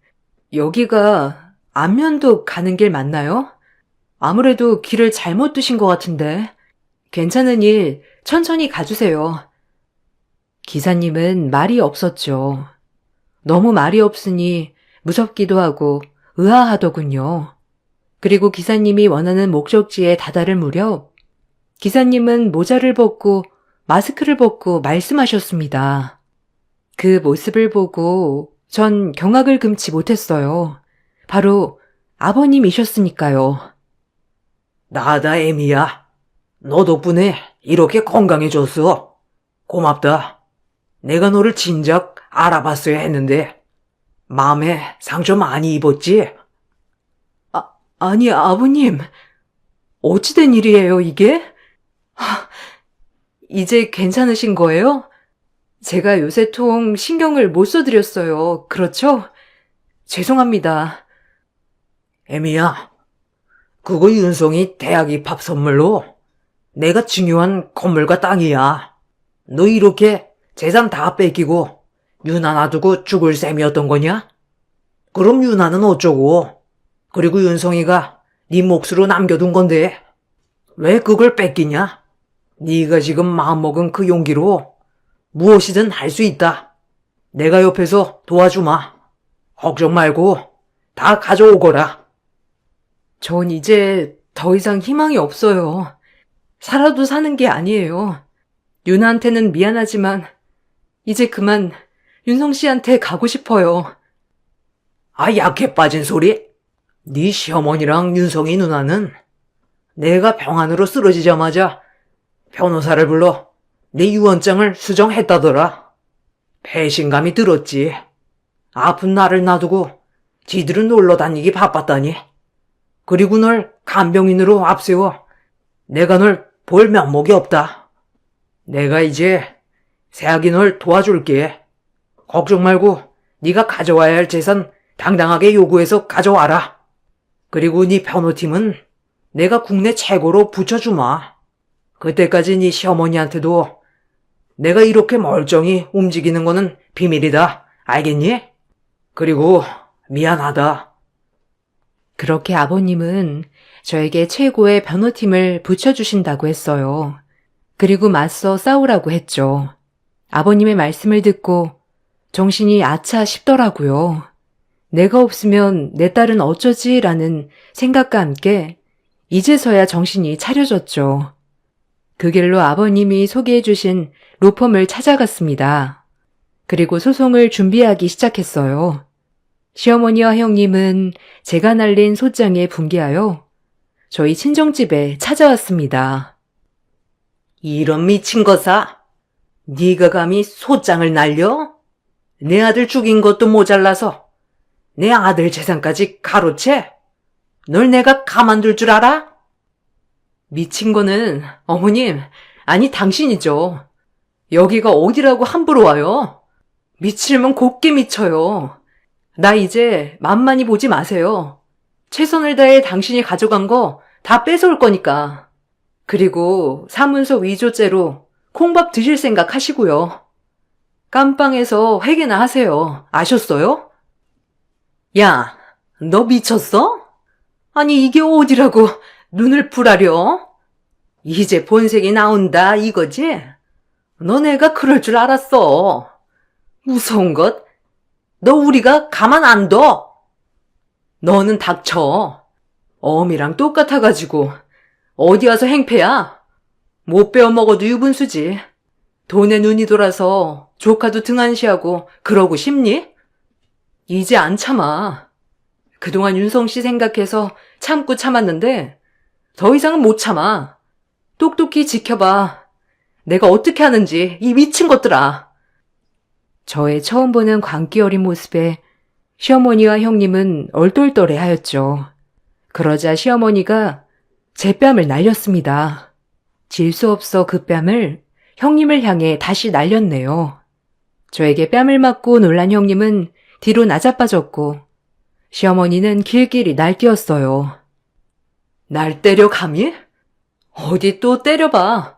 여기가 안면도 가는 길 맞나요? 아무래도 길을 잘못 두신 것 같은데 괜찮으니 천천히 가주세요. 기사님은 말이 없었죠. 너무 말이 없으니 무섭기도 하고 의아하더군요. 그리고 기사님이 원하는 목적지에 다다를 무렵 기사님은 모자를 벗고 마스크를 벗고 말씀하셨습니다. 그 모습을 보고 전 경악을 금치 못했어요. 바로 아버님이셨으니까요. 나다, 애미야. 너 덕분에 이렇게 건강해졌어. 고맙다. 내가 너를 진작 알아봤어야 했는데 마음에 상처 많이 입었지? 아니, 아버님. 어찌된 일이에요, 이게? 이제 괜찮으신 거예요? 제가 요새 통 신경을 못 써드렸어요. 그렇죠? 죄송합니다. 애미야, 그거 윤성이 대학 입학 선물로 내가 중요한 건물과 땅이야. 너 이렇게 재산 다 뺏기고 유나 놔두고 죽을 셈이었던 거냐? 그럼 유나는 어쩌고? 그리고 윤성이가 네 몫으로 남겨둔 건데 왜 그걸 뺏기냐? 네가 지금 마음먹은 그 용기로 무엇이든 할 수 있다. 내가 옆에서 도와주마. 걱정 말고 다 가져오거라. 전 이제 더 이상 희망이 없어요. 살아도 사는 게 아니에요. 유나한테는 미안하지만 이제 그만 윤성 씨한테 가고 싶어요. 약해 빠진 소리? 네 시어머니랑 윤성이 누나는 내가 병안으로 쓰러지자마자 변호사를 불러 내 유언장을 수정했다더라. 배신감이 들었지. 아픈 나를 놔두고 지들은 놀러 다니기 바빴다니. 그리고 널 간병인으로 앞세워 내가 널 볼 면목이 없다. 내가 이제 새아기 널 도와줄게. 걱정 말고 네가 가져와야 할 재산 당당하게 요구해서 가져와라. 그리고 네 변호팀은 내가 국내 최고로 붙여주마. 그때까지 네 시어머니한테도 내가 이렇게 멀쩡히 움직이는 거는 비밀이다. 알겠니? 그리고 미안하다. 그렇게 아버님은 저에게 최고의 변호팀을 붙여주신다고 했어요. 그리고 맞서 싸우라고 했죠. 아버님의 말씀을 듣고 정신이 아차 싶더라고요. 내가 없으면 내 딸은 어쩌지라는 생각과 함께 이제서야 정신이 차려졌죠. 그 길로 아버님이 소개해 주신 로펌을 찾아갔습니다. 그리고 소송을 준비하기 시작했어요. 시어머니와 형님은 제가 날린 소장에 분개하여 저희 친정집에 찾아왔습니다. 이런 미친 거사. 네가 감히 소장을 날려? 내 아들 죽인 것도 모자라서 내 아들 재산까지 가로채? 널 내가 가만둘 줄 알아? 미친 거는 어머님, 아니 당신이죠. 여기가 어디라고 함부로 와요? 미치면 곱게 미쳐요. 나 이제 맘 많이 보지 마세요. 최선을 다해 당신이 가져간 거 다 뺏어올 거니까. 그리고 사문서 위조죄로 콩밥 드실 생각 하시고요. 깜빵에서 회개나 하세요. 아셨어요? 야, 너 미쳤어? 아니 이게 어디라고 눈을 풀하려? 이제 본색이 나온다 이거지? 너네가 그럴 줄 알았어. 무서운 것? 너 우리가 가만 안 둬. 너는 닥쳐. 어미랑 똑같아가지고 어디 와서 행패야? 못 배워먹어도 유분수지. 돈에 눈이 돌아서 조카도 등한시하고 그러고 싶니? 이제 안 참아. 그동안 윤성씨 생각해서 참고 참았는데 더 이상은 못 참아. 똑똑히 지켜봐. 내가 어떻게 하는지 이 미친 것들아. 저의 처음 보는 광기 어린 모습에 시어머니와 형님은 얼떨떨해하였죠. 그러자 시어머니가 제 뺨을 날렸습니다. 질 수 없어 그 뺨을 형님을 향해 다시 날렸네요. 저에게 뺨을 맞고 놀란 형님은 뒤로 나자빠졌고 시어머니는 길길이 날뛰었어요. 날 때려 감히? 어디 또 때려봐.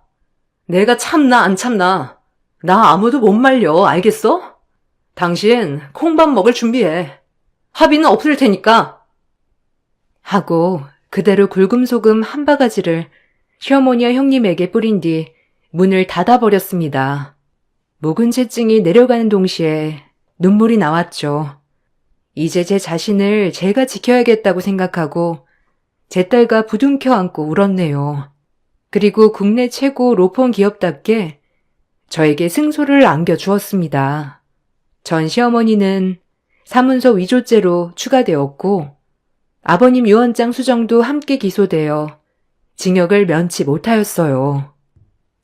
내가 참나 안 참나. 나 아무도 못 말려, 알겠어? 당신 콩밥 먹을 준비해. 합의는 없을 테니까. 하고 그대로 굴금소금 한 바가지를 시어머니와 형님에게 뿌린 뒤 문을 닫아버렸습니다. 묵은채증이 내려가는 동시에 눈물이 나왔죠. 이제 제 자신을 제가 지켜야겠다고 생각하고 제 딸과 부둥켜 안고 울었네요. 그리고 국내 최고 로펌 기업답게 저에게 승소를 안겨주었습니다. 전 시어머니는 사문서 위조죄로 추가되었고 아버님 유언장 수정도 함께 기소되어 징역을 면치 못하였어요.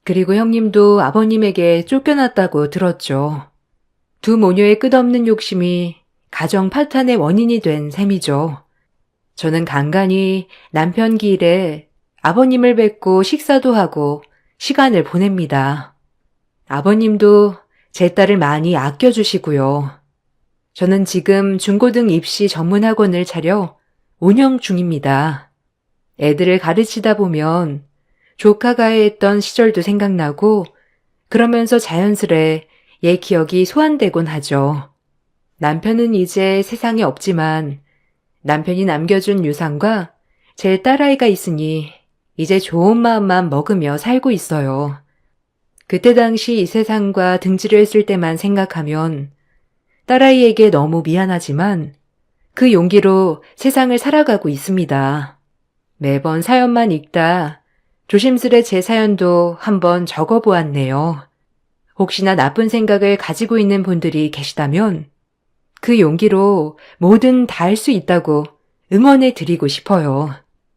그리고 형님도 아버님에게 쫓겨났다고 들었죠. 두 모녀의 끝없는 욕심이 가정 파탄의 원인이 된 셈이죠. 저는 간간히 남편 길에 아버님을 뵙고 식사도 하고 시간을 보냅니다. 아버님도 제 딸을 많이 아껴주시고요. 저는 지금 중고등 입시 전문학원을 차려 운영 중입니다. 애들을 가르치다 보면 조카가 했던 시절도 생각나고 그러면서 자연스레 옛 기억이 소환되곤 하죠. 남편은 이제 세상에 없지만 남편이 남겨준 유산과 제 딸아이가 있으니 이제 좋은 마음만 먹으며 살고 있어요. 그때 당시 이 세상과 등지를 했을 때만 생각하면 딸아이에게 너무 미안하지만 그 용기로 세상을 살아가고 있습니다. 매번 사연만 읽다 조심스레 제 사연도 한번 적어보았네요. 혹시나 나쁜 생각을 가지고 있는 분들이 계시다면 그 용기로 뭐든 다 할 수 있다고 응원해 드리고 싶어요.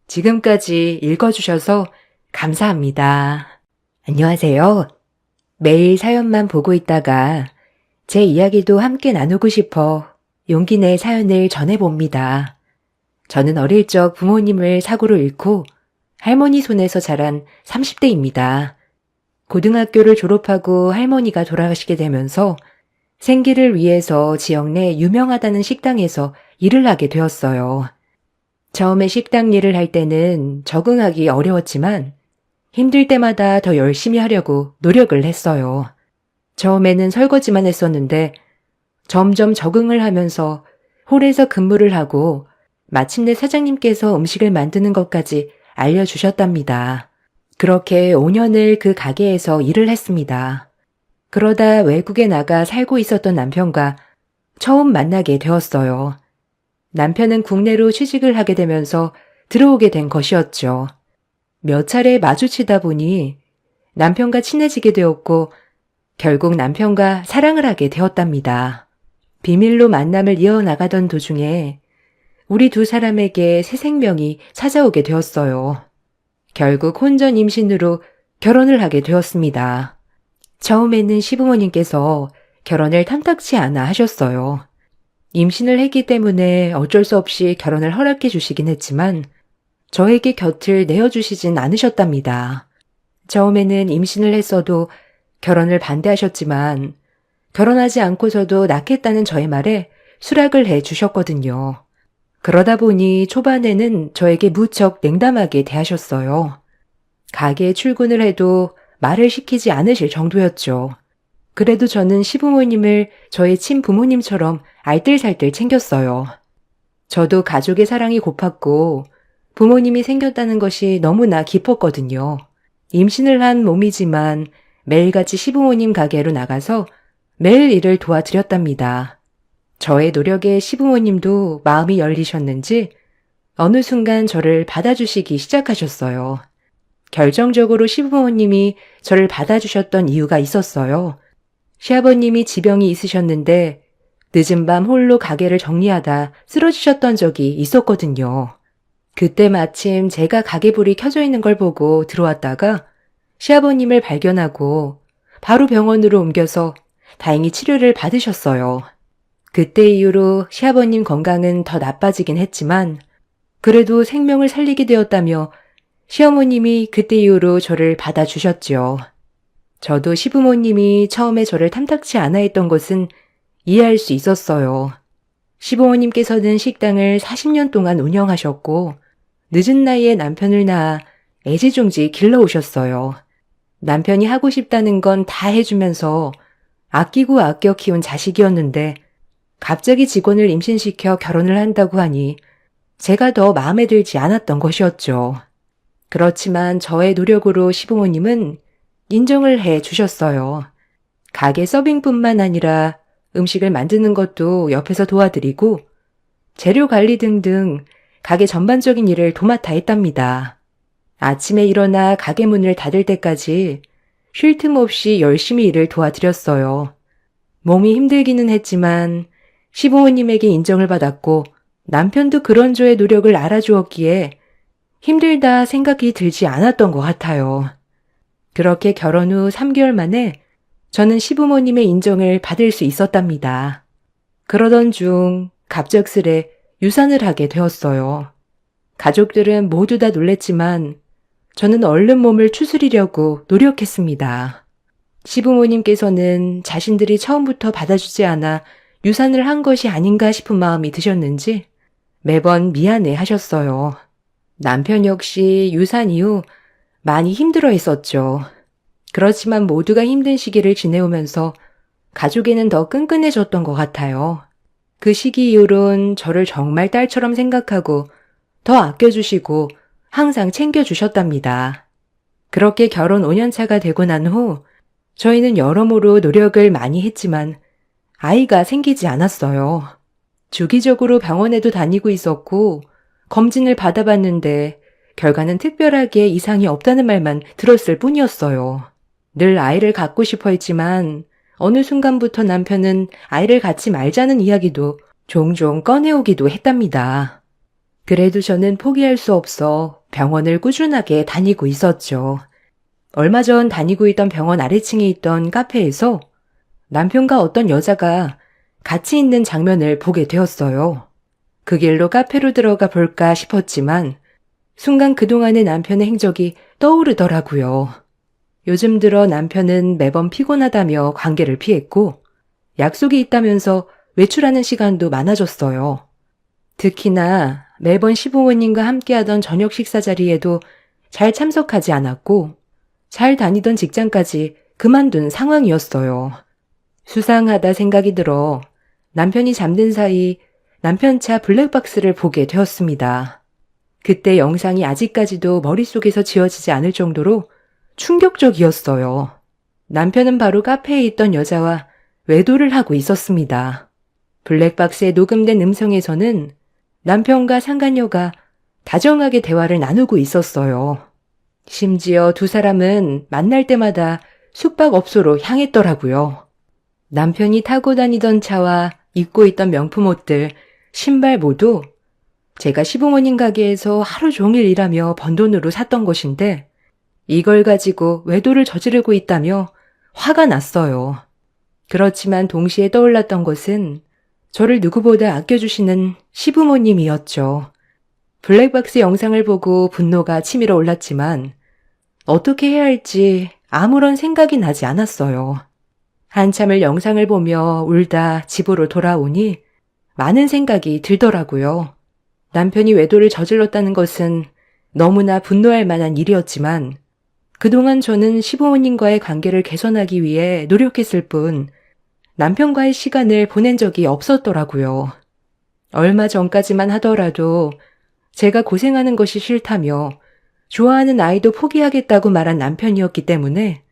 지금까지 읽어주셔서 감사합니다. 안녕하세요. 매일 사연만 보고 있다가 제 이야기도 함께 나누고 싶어 용기 내 사연을 전해봅니다. 저는 어릴 적 부모님을 사고로 잃고 할머니 손에서 자란 30대입니다. 고등학교를 졸업하고 할머니가 돌아가시게 되면서 생계를 위해서 지역 내 유명하다는 식당에서 일을 하게 되었어요. 처음에 식당 일을 할 때는 적응하기 어려웠지만 힘들 때마다 더 열심히 하려고 노력을 했어요. 처음에는 설거지만 했었는데 점점 적응을 하면서 홀에서 근무를 하고 마침내 사장님께서 음식을 만드는 것까지 알려주셨답니다. 그렇게 5년을 그 가게에서 일을 했습니다. 그러다 외국에 나가 살고 있었던 남편과 처음 만나게 되었어요. 남편은 국내로 취직을 하게 되면서 들어오게 된 것이었죠. 몇 차례 마주치다 보니 남편과 친해지게 되었고 결국 남편과 사랑을 하게 되었답니다. 비밀로 만남을 이어나가던 도중에 우리 두 사람에게 새 생명이 찾아오게 되었어요. 결국 혼전 임신으로 결혼을 하게 되었습니다. 처음에는 시부모님께서 결혼을 탐탁치 않아 하셨어요. 임신을 했기 때문에 어쩔 수 없이 결혼을 허락해 주시긴 했지만 저에게 곁을 내어주시진 않으셨답니다. 처음에는 임신을 했어도 결혼을 반대하셨지만 결혼하지 않고서도 낳겠다는 저의 말에 수락을 해 주셨거든요. 그러다 보니 초반에는 저에게 무척 냉담하게 대하셨어요. 가게에 출근을 해도 말을 시키지 않으실 정도였죠. 그래도 저는 시부모님을 저의 친부모님처럼 알뜰살뜰 챙겼어요. 저도 가족의 사랑이 고팠고 부모님이 생겼다는 것이 너무나 기뻤거든요. 임신을 한 몸이지만 매일같이 시부모님 가게로 나가서 매일 일을 도와드렸답니다. 저의 노력에 시부모님도 마음이 열리셨는지 어느 순간 저를 받아주시기 시작하셨어요. 결정적으로 시부모님이 저를 받아주셨던 이유가 있었어요. 시아버님이 지병이 있으셨는데 늦은 밤 홀로 가게를 정리하다 쓰러지셨던 적이 있었거든요. 그때 마침 제가 가게불이 켜져 있는 걸 보고 들어왔다가 시아버님을 발견하고 바로 병원으로 옮겨서 다행히 치료를 받으셨어요. 그때 이후로 시아버님 건강은 더 나빠지긴 했지만 그래도 생명을 살리게 되었다며 시어머님이 그때 이후로 저를 받아주셨죠. 저도 시부모님이 처음에 저를 탐탁치 않아 했던 것은 이해할 수 있었어요. 시부모님께서는 식당을 40년 동안 운영하셨고 늦은 나이에 남편을 낳아 애지중지 길러오셨어요. 남편이 하고 싶다는 건 다 해주면서 아끼고 아껴 키운 자식이었는데 갑자기 직원을 임신시켜 결혼을 한다고 하니 제가 더 마음에 들지 않았던 것이었죠. 그렇지만 저의 노력으로 시부모님은 인정을 해 주셨어요. 가게 서빙뿐만 아니라 음식을 만드는 것도 옆에서 도와드리고 재료 관리 등등 가게 전반적인 일을 도맡아 했답니다. 아침에 일어나 가게 문을 닫을 때까지 쉴 틈 없이 열심히 일을 도와드렸어요. 몸이 힘들기는 했지만 시부모님에게 인정을 받았고 남편도 그런 저의 노력을 알아주었기에 힘들다 생각이 들지 않았던 것 같아요. 그렇게 결혼 후 3개월 만에 저는 시부모님의 인정을 받을 수 있었답니다. 그러던 중 갑작스레 유산을 하게 되었어요. 가족들은 모두 다 놀랬지만 저는 얼른 몸을 추스리려고 노력했습니다. 시부모님께서는 자신들이 처음부터 받아주지 않아 유산을 한 것이 아닌가 싶은 마음이 드셨는지 매번 미안해 하셨어요. 남편 역시 유산 이후 많이 힘들어 했었죠. 그렇지만 모두가 힘든 시기를 지내오면서 가족에는 더 끈끈해졌던 것 같아요. 그 시기 이후론 저를 정말 딸처럼 생각하고 더 아껴주시고 항상 챙겨주셨답니다. 그렇게 결혼 5년차가 되고 난 후 저희는 여러모로 노력을 많이 했지만 아이가 생기지 않았어요. 주기적으로 병원에도 다니고 있었고 검진을 받아봤는데 결과는 특별하게 이상이 없다는 말만 들었을 뿐이었어요. 늘 아이를 갖고 싶어 했지만 어느 순간부터 남편은 아이를 갖지 말자는 이야기도 종종 꺼내오기도 했답니다. 그래도 저는 포기할 수 없어 병원을 꾸준하게 다니고 있었죠. 얼마 전 다니고 있던 병원 아래층에 있던 카페에서 남편과 어떤 여자가 같이 있는 장면을 보게 되었어요. 그 길로 카페로 들어가 볼까 싶었지만 순간 그동안의 남편의 행적이 떠오르더라고요. 요즘 들어 남편은 매번 피곤하다며 관계를 피했고 약속이 있다면서 외출하는 시간도 많아졌어요. 특히나 매번 시부모님과 함께하던 저녁 식사 자리에도 잘 참석하지 않았고 잘 다니던 직장까지 그만둔 상황이었어요. 수상하다 생각이 들어 남편이 잠든 사이 남편 차 블랙박스를 보게 되었습니다. 그때 영상이 아직까지도 머릿속에서 지워지지 않을 정도로 충격적이었어요. 남편은 바로 카페에 있던 여자와 외도를 하고 있었습니다. 블랙박스에 녹음된 음성에서는 남편과 상간녀가 다정하게 대화를 나누고 있었어요. 심지어 두 사람은 만날 때마다 숙박업소로 향했더라고요. 남편이 타고 다니던 차와 입고 있던 명품 옷들, 신발 모두 제가 시부모님 가게에서 하루 종일 일하며 번 돈으로 샀던 것인데 이걸 가지고 외도를 저지르고 있다며 화가 났어요. 그렇지만 동시에 떠올랐던 것은 저를 누구보다 아껴주시는 시부모님이었죠. 블랙박스 영상을 보고 분노가 치밀어 올랐지만 어떻게 해야 할지 아무런 생각이 나지 않았어요. 한참을 영상을 보며 울다 집으로 돌아오니 많은 생각이 들더라고요. 남편이 외도를 저질렀다는 것은 너무나 분노할 만한 일이었지만 그동안 저는 시부모님과의 관계를 개선하기 위해 노력했을 뿐 남편과의 시간을 보낸 적이 없었더라고요. 얼마 전까지만 하더라도 제가 고생하는 것이 싫다며 좋아하는 아이도 포기하겠다고 말한 남편이었기 때문에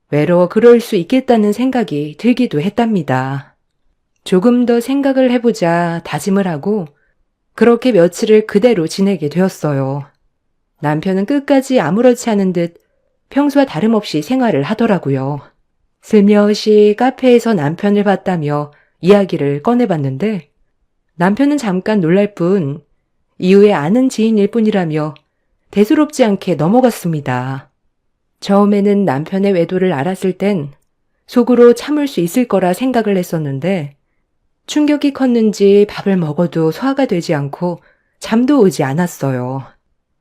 외로워 그럴 수 있겠다는 생각이 들기도 했답니다. 조금 더 생각을 해보자 다짐을 하고 그렇게 며칠을 그대로 지내게 되었어요. 남편은 끝까지 아무렇지 않은 듯 평소와 다름없이 생활을 하더라고요. 슬며시 카페에서 남편을 봤다며 이야기를 꺼내봤는데 남편은 잠깐 놀랄 뿐 이후에 아는 지인일 뿐이라며 대수롭지 않게 넘어갔습니다. 처음에는 남편의 외도를 알았을 땐 속으로 참을 수 있을 거라 생각을 했었는데 충격이 컸는지 밥을 먹어도 소화가 되지 않고 잠도 오지 않았어요.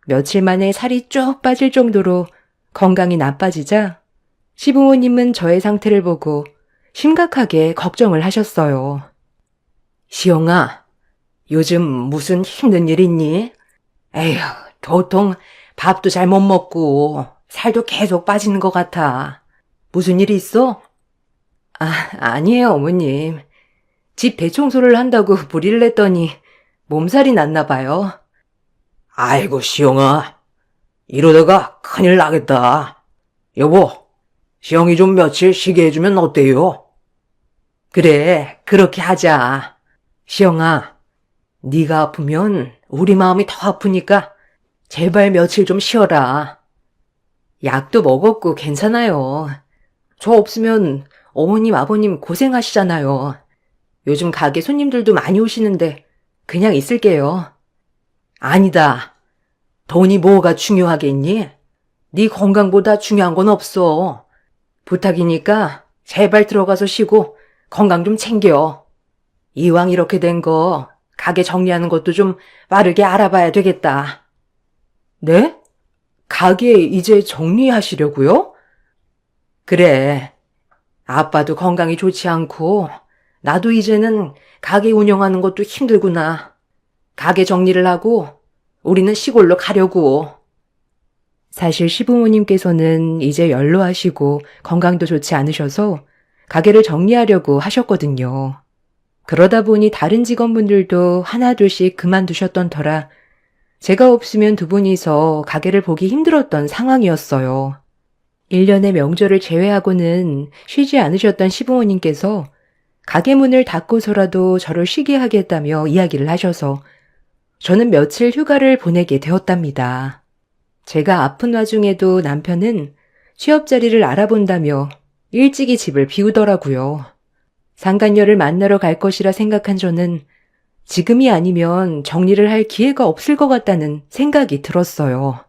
며칠 만에 살이 쭉 빠질 정도로 건강이 나빠지자 시부모님은 저의 상태를 보고 심각하게 걱정을 하셨어요. 시영아, 요즘 무슨 힘든 일 있니? 에휴, 도통 밥도 잘 못 먹고 살도 계속 빠지는 것 같아. 무슨 일 있어? 아니에요, 어머님. 집 대청소를 한다고 무리를 했더니 몸살이 났나 봐요. 아이고, 시영아. 이러다가 큰일 나겠다. 여보, 시영이 좀 며칠 쉬게 해주면 어때요? 그래, 그렇게 하자. 시영아, 네가 아프면 우리 마음이 더 아프니까 제발 며칠 좀 쉬어라. 약도 먹었고 괜찮아요. 저 없으면 어머님, 아버님 고생하시잖아요. 요즘 가게 손님들도 많이 오시는데 그냥 있을게요. 아니다. 돈이 뭐가 중요하겠니? 네 건강보다 중요한 건 없어. 부탁이니까 제발 들어가서 쉬고 건강 좀 챙겨. 이왕 이렇게 된 거 가게 정리하는 것도 좀 빠르게 알아봐야 되겠다. 네? 가게 이제 정리하시려고요? 그래. 아빠도 건강이 좋지 않고 나도 이제는 가게 운영하는 것도 힘들구나. 가게 정리를 하고 우리는 시골로 가려고. 사실 시부모님께서는 이제 연로하시고 건강도 좋지 않으셔서 가게를 정리하려고 하셨거든요. 그러다 보니 다른 직원분들도 하나둘씩 그만두셨던 터라 제가 없으면 두 분이서 가게를 보기 힘들었던 상황이었어요. 1년의 명절을 제외하고는 쉬지 않으셨던 시부모님께서 가게 문을 닫고서라도 저를 쉬게 하겠다며 이야기를 하셔서 저는 며칠 휴가를 보내게 되었답니다. 제가 아픈 와중에도 남편은 취업 자리를 알아본다며 일찍이 집을 비우더라고요. 상간녀를 만나러 갈 것이라 생각한 저는 지금이 아니면 정리를 할 기회가 없을 것 같다는 생각이 들었어요.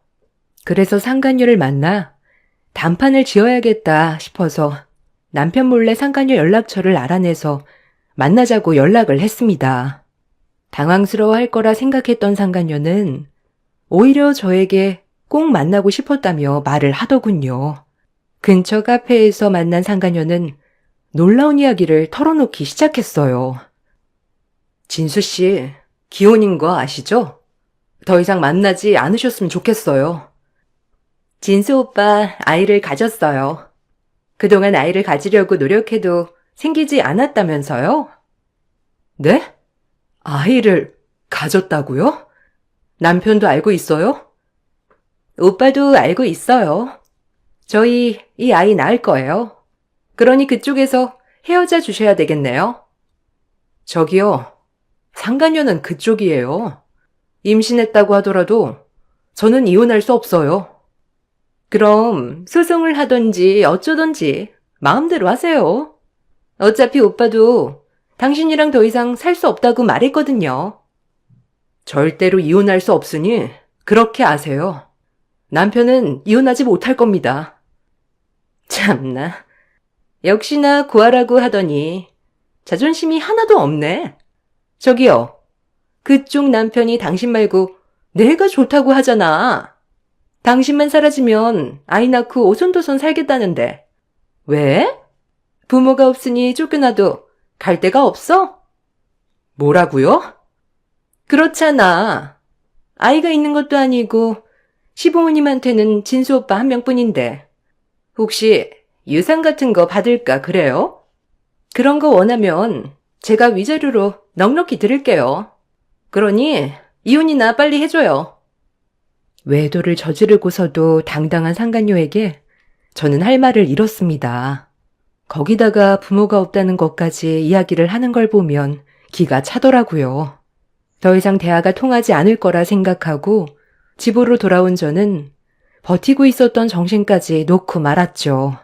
그래서 상간녀를 만나 단판을 지어야겠다 싶어서 남편 몰래 상간녀 연락처를 알아내서 만나자고 연락을 했습니다. 당황스러워할 거라 생각했던 상간녀는 오히려 저에게 꼭 만나고 싶었다며 말을 하더군요. 근처 카페에서 만난 상간녀는 놀라운 이야기를 털어놓기 시작했어요. 진수 씨, 기혼인 거 아시죠? 더 이상 만나지 않으셨으면 좋겠어요. 진수 오빠 아이를 가졌어요. 그동안 아이를 가지려고 노력해도 생기지 않았다면서요? 네? 아이를 가졌다고요? 남편도 알고 있어요? 오빠도 알고 있어요. 저희 이 아이 낳을 거예요. 그러니 그쪽에서 헤어져 주셔야 되겠네요. 저기요, 상간녀는 그쪽이에요. 임신했다고 하더라도 저는 이혼할 수 없어요. 그럼 소송을 하던지 어쩌던지 마음대로 하세요. 어차피 오빠도 당신이랑 더 이상 살 수 없다고 말했거든요. 절대로 이혼할 수 없으니 그렇게 아세요. 남편은 이혼하지 못할 겁니다. 참나, 역시나 구하라고 하더니 자존심이 하나도 없네. 저기요, 그쪽 남편이 당신 말고 내가 좋다고 하잖아. 당신만 사라지면 아이 낳고 오손도손 살겠다는데. 왜? 부모가 없으니 쫓겨나도 갈 데가 없어? 뭐라고요? 그렇잖아. 아이가 있는 것도 아니고 시부모님한테는 진수 오빠 한 명뿐인데 혹시 유산 같은 거 받을까 그래요? 그런 거 원하면 제가 위자료로 넉넉히 드릴게요. 그러니 이혼이나 빨리 해줘요. 외도를 저지르고서도 당당한 상간녀에게 저는 할 말을 잃었습니다. 거기다가 부모가 없다는 것까지 이야기를 하는 걸 보면 기가 차더라고요. 더 이상 대화가 통하지 않을 거라 생각하고 집으로 돌아온 저는 버티고 있었던 정신까지 놓고 말았죠.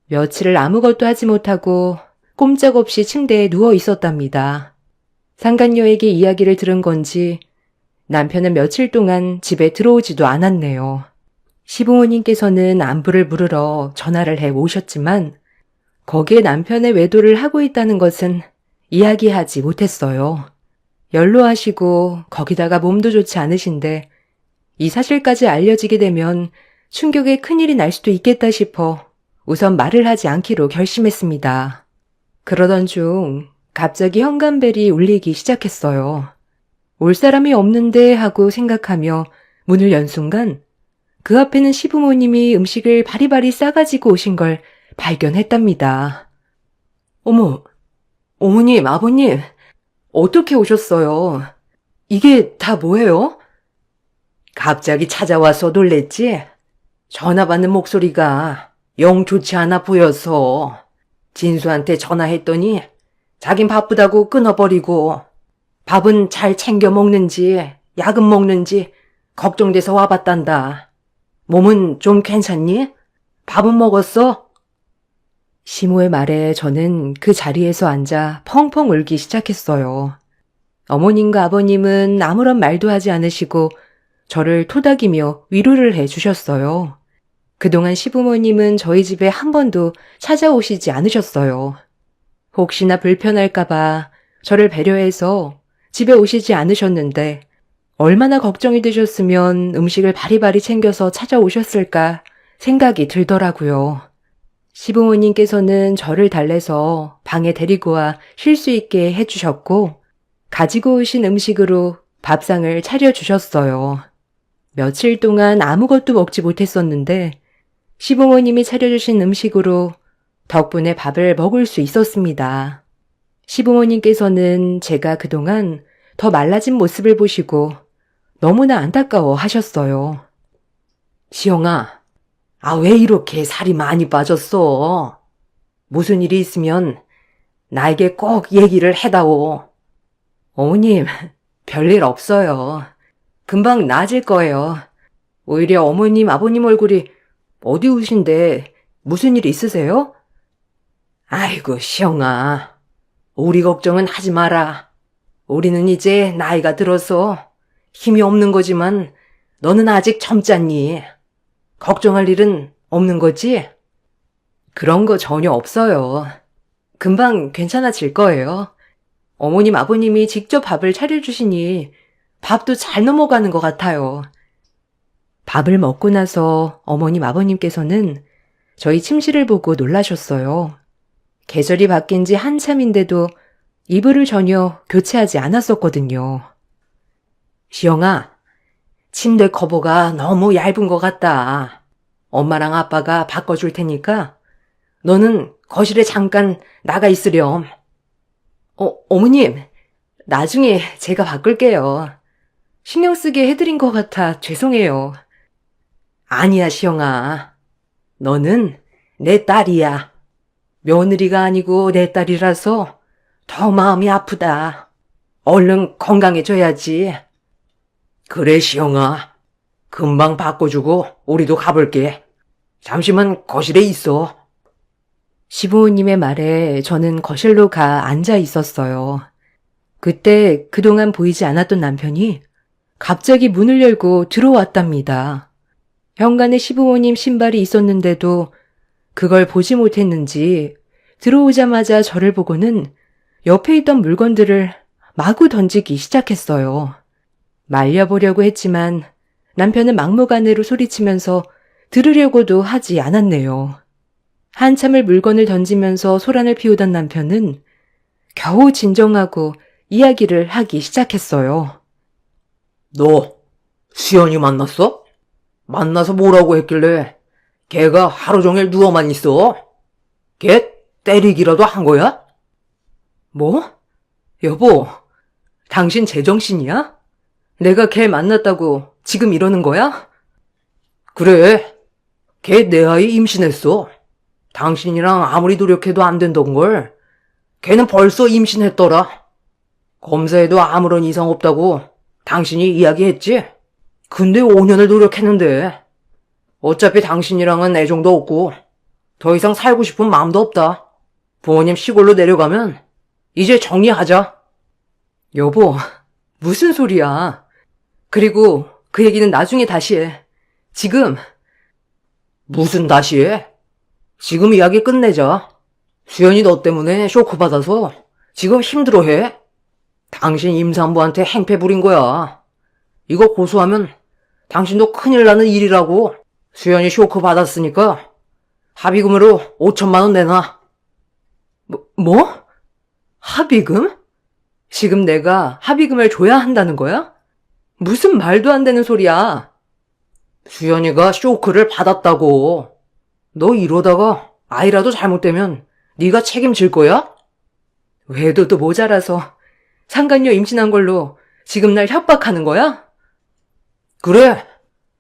며칠을 아무것도 하지 못하고 꼼짝없이 침대에 누워 있었답니다. 상간녀에게 이야기를 들은 건지 남편은 며칠 동안 집에 들어오지도 않았네요. 시부모님께서는 안부를 물으러 전화를 해 오셨지만 거기에 남편의 외도를 하고 있다는 것은 이야기하지 못했어요. 연로하시고 거기다가 몸도 좋지 않으신데 이 사실까지 알려지게 되면 충격에 큰일이 날 수도 있겠다 싶어 우선 말을 하지 않기로 결심했습니다. 그러던 중 갑자기 현관벨이 울리기 시작했어요. 올 사람이 없는데 하고 생각하며 문을 연 순간 그 앞에는 시부모님이 음식을 바리바리 싸가지고 오신 걸 발견했답니다. 어머, 어머님, 아버님, 어떻게 오셨어요? 이게 다 뭐예요? 갑자기 찾아와서 놀랬지? 전화 받는 목소리가 영 좋지 않아 보여서 진수한테 전화했더니 자긴 바쁘다고 끊어버리고 밥은 잘 챙겨 먹는지 약은 먹는지 걱정돼서 와봤단다. 몸은 좀 괜찮니? 밥은 먹었어? 시모의 말에 저는 그 자리에서 앉아 펑펑 울기 시작했어요. 어머님과 아버님은 아무런 말도 하지 않으시고 저를 토닥이며 위로를 해 주셨어요. 그동안 시부모님은 저희 집에 한 번도 찾아오시지 않으셨어요. 혹시나 불편할까봐 저를 배려해서 집에 오시지 않으셨는데 얼마나 걱정이 되셨으면 음식을 바리바리 챙겨서 찾아오셨을까 생각이 들더라고요. 시부모님께서는 저를 달래서 방에 데리고 와 쉴 수 있게 해주셨고 가지고 오신 음식으로 밥상을 차려주셨어요. 며칠 동안 아무것도 먹지 못했었는데 시부모님이 차려주신 음식으로 덕분에 밥을 먹을 수 있었습니다. 시부모님께서는 제가 그동안 더 말라진 모습을 보시고 너무나 안타까워 하셨어요. 시영아, 왜 이렇게 살이 많이 빠졌어? 무슨 일이 있으면 나에게 꼭 얘기를 해다오. 어머님, 별일 없어요. 금방 나아질 거예요. 오히려 어머님, 아버님 얼굴이 어두우신데 무슨 일 있으세요? 아이고, 시영아. 우리 걱정은 하지 마라. 우리는 이제 나이가 들어서 힘이 없는 거지만 너는 아직 젊잖니. 걱정할 일은 없는 거지? 그런 거 전혀 없어요. 금방 괜찮아질 거예요. 어머님, 아버님이 직접 밥을 차려주시니 밥도 잘 넘어가는 것 같아요. 밥을 먹고 나서 어머님, 아버님께서는 저희 침실을 보고 놀라셨어요. 계절이 바뀐 지 한참인데도 이불을 전혀 교체하지 않았었거든요. 시영아, 침대 커버가 너무 얇은 것 같다. 엄마랑 아빠가 바꿔줄 테니까 너는 거실에 잠깐 나가 있으렴. 어머님, 나중에 제가 바꿀게요. 신경 쓰게 해드린 것 같아 죄송해요. 아니야, 시영아. 너는 내 딸이야. 며느리가 아니고 내 딸이라서 더 마음이 아프다. 얼른 건강해져야지. 그래, 시영아. 금방 바꿔주고 우리도 가볼게. 잠시만 거실에 있어. 시부모님의 말에 저는 거실로 가 앉아 있었어요. 그때 그동안 보이지 않았던 남편이 갑자기 문을 열고 들어왔답니다. 현관에 시부모님 신발이 있었는데도 그걸 보지 못했는지 들어오자마자 저를 보고는 옆에 있던 물건들을 마구 던지기 시작했어요. 말려보려고 했지만 남편은 막무가내로 소리치면서 들으려고도 하지 않았네요. 한참을 물건을 던지면서 소란을 피우던 남편은 겨우 진정하고 이야기를 하기 시작했어요. 너 수연이 만났어? 만나서 뭐라고 했길래 걔가 하루 종일 누워만 있어? 걔 때리기라도 한 거야? 뭐? 여보, 당신 제정신이야? 내가 걔 만났다고 지금 이러는 거야? 그래, 걔 내 아이 임신했어. 당신이랑 아무리 노력해도 안 된던 걸. 걔는 벌써 임신했더라. 검사에도 아무런 이상 없다고 당신이 이야기했지? 근데 5년을 노력했는데 어차피 당신이랑은 애정도 없고 더 이상 살고 싶은 마음도 없다. 부모님 시골로 내려가면 이제 정리하자. 여보, 무슨 소리야. 그리고 그 얘기는 나중에 다시 해. 지금. 무슨 다시 해? 지금 이야기 끝내자. 수연이 너 때문에 쇼크 받아서 지금 힘들어해. 당신 임산부한테 행패 부린 거야. 이거 고소하면 당신도 큰일 나는 일이라고. 수연이 쇼크 받았으니까 합의금으로 5천만 원 내놔. 뭐? 합의금? 지금 내가 합의금을 줘야 한다는 거야? 무슨 말도 안 되는 소리야. 수연이가 쇼크를 받았다고. 너 이러다가 아이라도 잘못되면 네가 책임질 거야? 외도도 모자라서 상간녀 임신한 걸로 지금 날 협박하는 거야? 그래.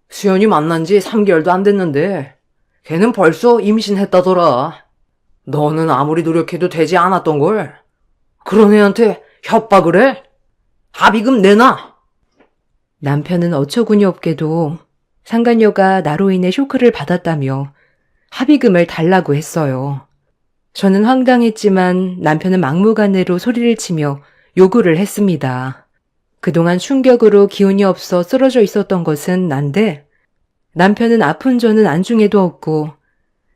수연이 만난 지 3개월도 안 됐는데 걔는 벌써 임신했다더라. 너는 아무리 노력해도 되지 않았던 걸 그런 애한테 협박을 해? 합의금 내놔. 남편은 어처구니 없게도 상간녀가 나로 인해 쇼크를 받았다며 합의금을 달라고 했어요. 저는 황당했지만 남편은 막무가내로 소리를 치며 요구를 했습니다. 그동안 충격으로 기운이 없어 쓰러져 있었던 것은 난데 남편은 아픈 저는 안중에도 없고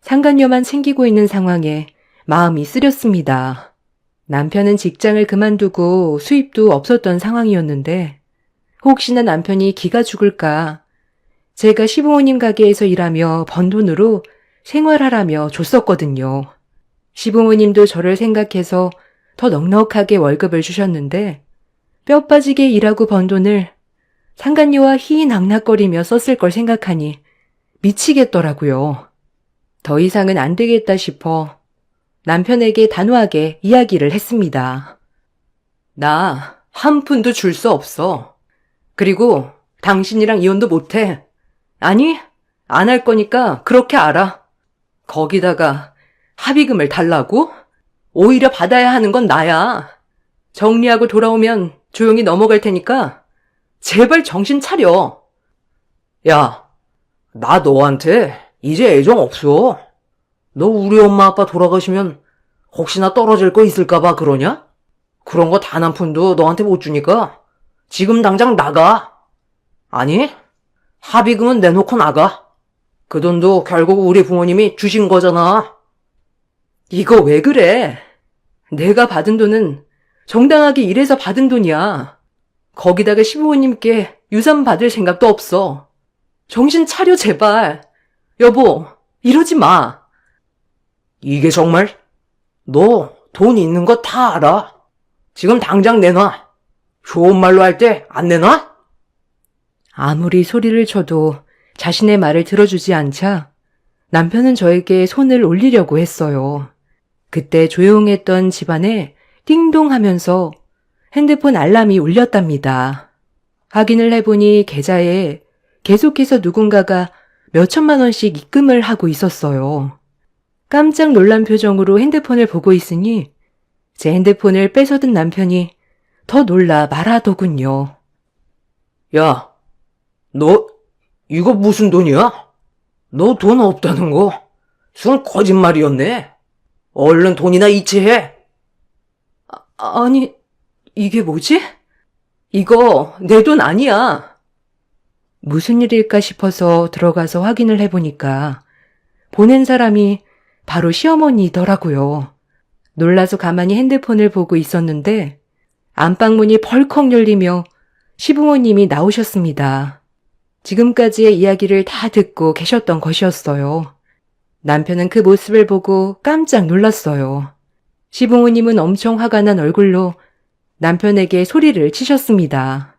상간녀만 챙기고 있는 상황에 마음이 쓰렸습니다. 남편은 직장을 그만두고 수입도 없었던 상황이었는데 혹시나 남편이 기가 죽을까 제가 시부모님 가게에서 일하며 번 돈으로 생활하라며 줬었거든요. 시부모님도 저를 생각해서 더 넉넉하게 월급을 주셨는데 뼈 빠지게 일하고 번 돈을 상간녀와 희낙낙거리며 썼을 걸 생각하니 미치겠더라고요. 더 이상은 안 되겠다 싶어 남편에게 단호하게 이야기를 했습니다. 나 한 푼도 줄 수 없어. 그리고 당신이랑 이혼도 못해. 아니, 안 할 거니까 그렇게 알아. 거기다가 합의금을 달라고? 오히려 받아야 하는 건 나야. 정리하고 돌아오면 조용히 넘어갈 테니까 제발 정신 차려. 야, 나 너한테 이제 애정 없어. 너 우리 엄마 아빠 돌아가시면 혹시나 떨어질 거 있을까봐 그러냐? 그런 거 단 한 푼도 너한테 못 주니까 지금 당장 나가. 아니, 합의금은 내놓고 나가. 그 돈도 결국 우리 부모님이 주신 거잖아. 이거 왜 그래? 내가 받은 돈은 정당하게 일해서 받은 돈이야. 거기다가 시부모님께 유산 받을 생각도 없어. 정신 차려 제발. 여보, 이러지 마. 이게 정말? 너 돈 있는 거 다 알아. 지금 당장 내놔. 좋은 말로 할 때 안 내놔? 아무리 소리를 쳐도 자신의 말을 들어주지 않자 남편은 저에게 손을 올리려고 했어요. 그때 조용했던 집안에 띵동 하면서 핸드폰 알람이 울렸답니다. 확인을 해보니 계좌에 계속해서 누군가가 몇천만 원씩 입금을 하고 있었어요. 깜짝 놀란 표정으로 핸드폰을 보고 있으니 제 핸드폰을 뺏어든 남편이 더 놀라 말하더군요. 야, 너 이거 무슨 돈이야? 너 돈 없다는 거 순 거짓말이었네. 얼른 돈이나 이체해. 아니, 이게 뭐지? 이거 내 돈 아니야. 무슨 일일까 싶어서 들어가서 확인을 해보니까 보낸 사람이 바로 시어머니더라고요. 놀라서 가만히 핸드폰을 보고 있었는데 안방문이 벌컥 열리며 시부모님이 나오셨습니다. 지금까지의 이야기를 다 듣고 계셨던 것이었어요. 남편은 그 모습을 보고 깜짝 놀랐어요. 시부모님은 엄청 화가 난 얼굴로 남편에게 소리를 치셨습니다.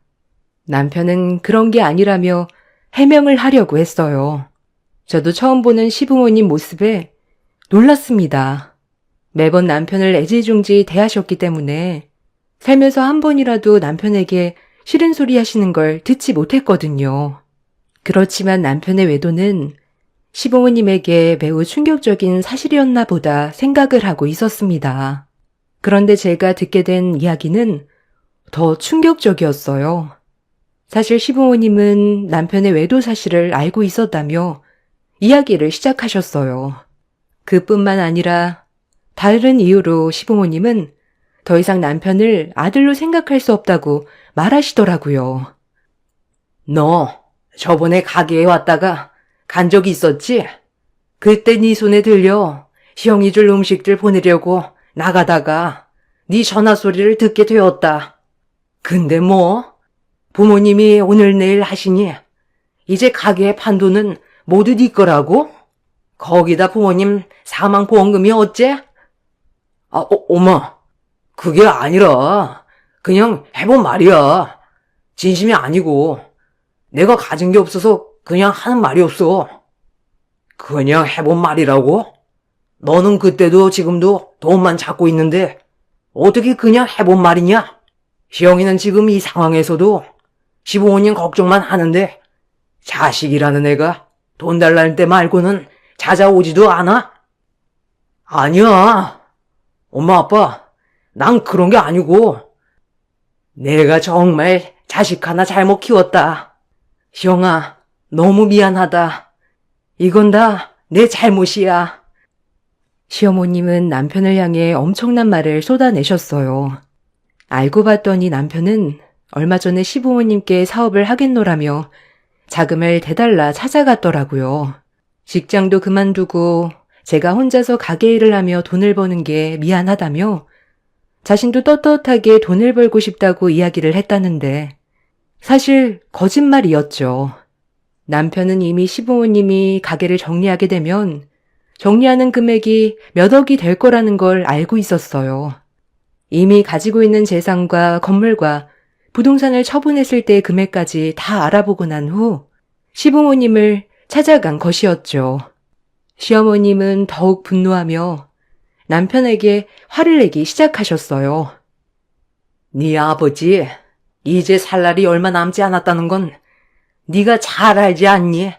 남편은 그런 게 아니라며 해명을 하려고 했어요. 저도 처음 보는 시부모님 모습에 놀랐습니다. 매번 남편을 애지중지 대하셨기 때문에 살면서 한 번이라도 남편에게 싫은 소리 하시는 걸 듣지 못했거든요. 그렇지만 남편의 외도는 시부모님에게 매우 충격적인 사실이었나 보다 생각을 하고 있었습니다. 그런데 제가 듣게 된 이야기는 더 충격적이었어요. 사실 시부모님은 남편의 외도 사실을 알고 있었다며 이야기를 시작하셨어요. 그뿐만 아니라 다른 이유로 시부모님은 더 이상 남편을 아들로 생각할 수 없다고 말하시더라고요. 너 저번에 가게에 왔다가 간 적이 있었지? 그때 네 손에 들려 시영이 줄 음식들 보내려고 나가다가 네 전화 소리를 듣게 되었다. 근데 뭐 부모님이 오늘 내일 하시니 이제 가게에 판 돈은 모두 네 거라고? 거기다 부모님 사망보험금이 어째? 엄마, 그게 아니라 그냥 해본 말이야. 진심이 아니고 내가 가진 게 없어서 그냥 하는 말이었어. 그냥 해본 말이라고? 너는 그때도 지금도 돈만 찾고 있는데 어떻게 그냥 해본 말이냐? 시영이는 지금 이 상황에서도 시부모님 걱정만 하는데 자식이라는 애가 돈 달라는 때 말고는 찾아오지도 않아? 아니야. 엄마 아빠, 난 그런 게 아니고 내가 정말 자식 하나 잘못 키웠다. 시영아, 너무 미안하다. 이건 다 내 잘못이야. 시어머님은 남편을 향해 엄청난 말을 쏟아내셨어요. 알고 봤더니 남편은 얼마 전에 시부모님께 사업을 하겠노라며 자금을 대달라 찾아갔더라고요. 직장도 그만두고 제가 혼자서 가게 일을 하며 돈을 버는 게 미안하다며 자신도 떳떳하게 돈을 벌고 싶다고 이야기를 했다는데 사실 거짓말이었죠. 남편은 이미 시부모님이 가게를 정리하게 되면 정리하는 금액이 몇 억이 될 거라는 걸 알고 있었어요. 이미 가지고 있는 재산과 건물과 부동산을 처분했을 때의 금액까지 다 알아보고 난 후 시부모님을 찾아간 것이었죠. 시어머님은 더욱 분노하며 남편에게 화를 내기 시작하셨어요. 네 아버지 이제 살 날이 얼마 남지 않았다는 건 네가 잘 알지 않니?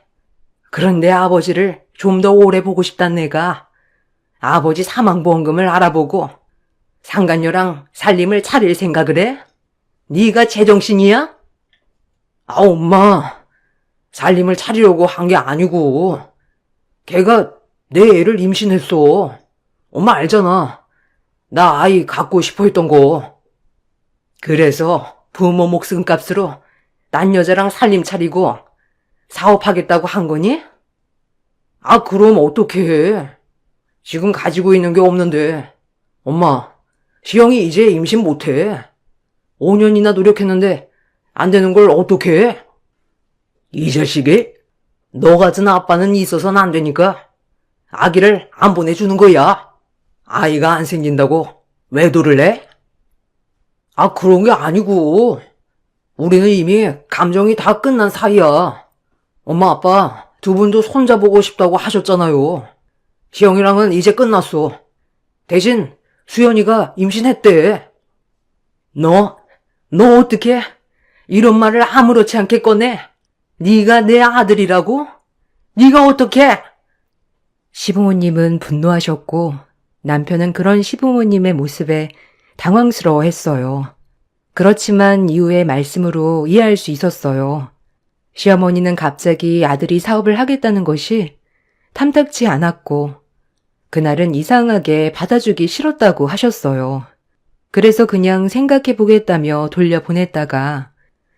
그런데 아버지를 좀 더 오래 보고 싶단 내가 아버지 사망보험금을 알아보고 상간녀랑 살림을 차릴 생각을 해? 네가 제정신이야? 엄마, 살림을 차리려고 한 게 아니고 걔가 내 애를 임신했어. 엄마 알잖아. 나 아이 갖고 싶어 했던 거. 그래서 부모 목숨값으로 딴 여자랑 살림 차리고 사업하겠다고 한 거니? 그럼 어떻게 해? 지금 가지고 있는 게 없는데. 엄마, 시영이 이제 임신 못해. 5년이나 노력했는데 안 되는 걸 어떻게 해? 이 자식이? 너 같은 아빠는 있어서는 안 되니까 아기를 안 보내주는 거야. 아이가 안 생긴다고 외도를 내? 그런 게 아니고 우리는 이미 감정이 다 끝난 사이야. 엄마 아빠 두 분도 손자보고 싶다고 하셨잖아요. 시영이랑은 이제 끝났어. 대신 수연이가 임신했대. 너 어떻게 이런 말을 아무렇지 않게 꺼내? 네가 내 아들이라고? 네가 어떻게? 시부모님은 분노하셨고 남편은 그런 시부모님의 모습에 당황스러워했어요. 그렇지만 이후의 말씀으로 이해할 수 있었어요. 시어머니는 갑자기 아들이 사업을 하겠다는 것이 탐탁치 않았고 그날은 이상하게 받아주기 싫었다고 하셨어요. 그래서 그냥 생각해 보겠다며 돌려보냈다가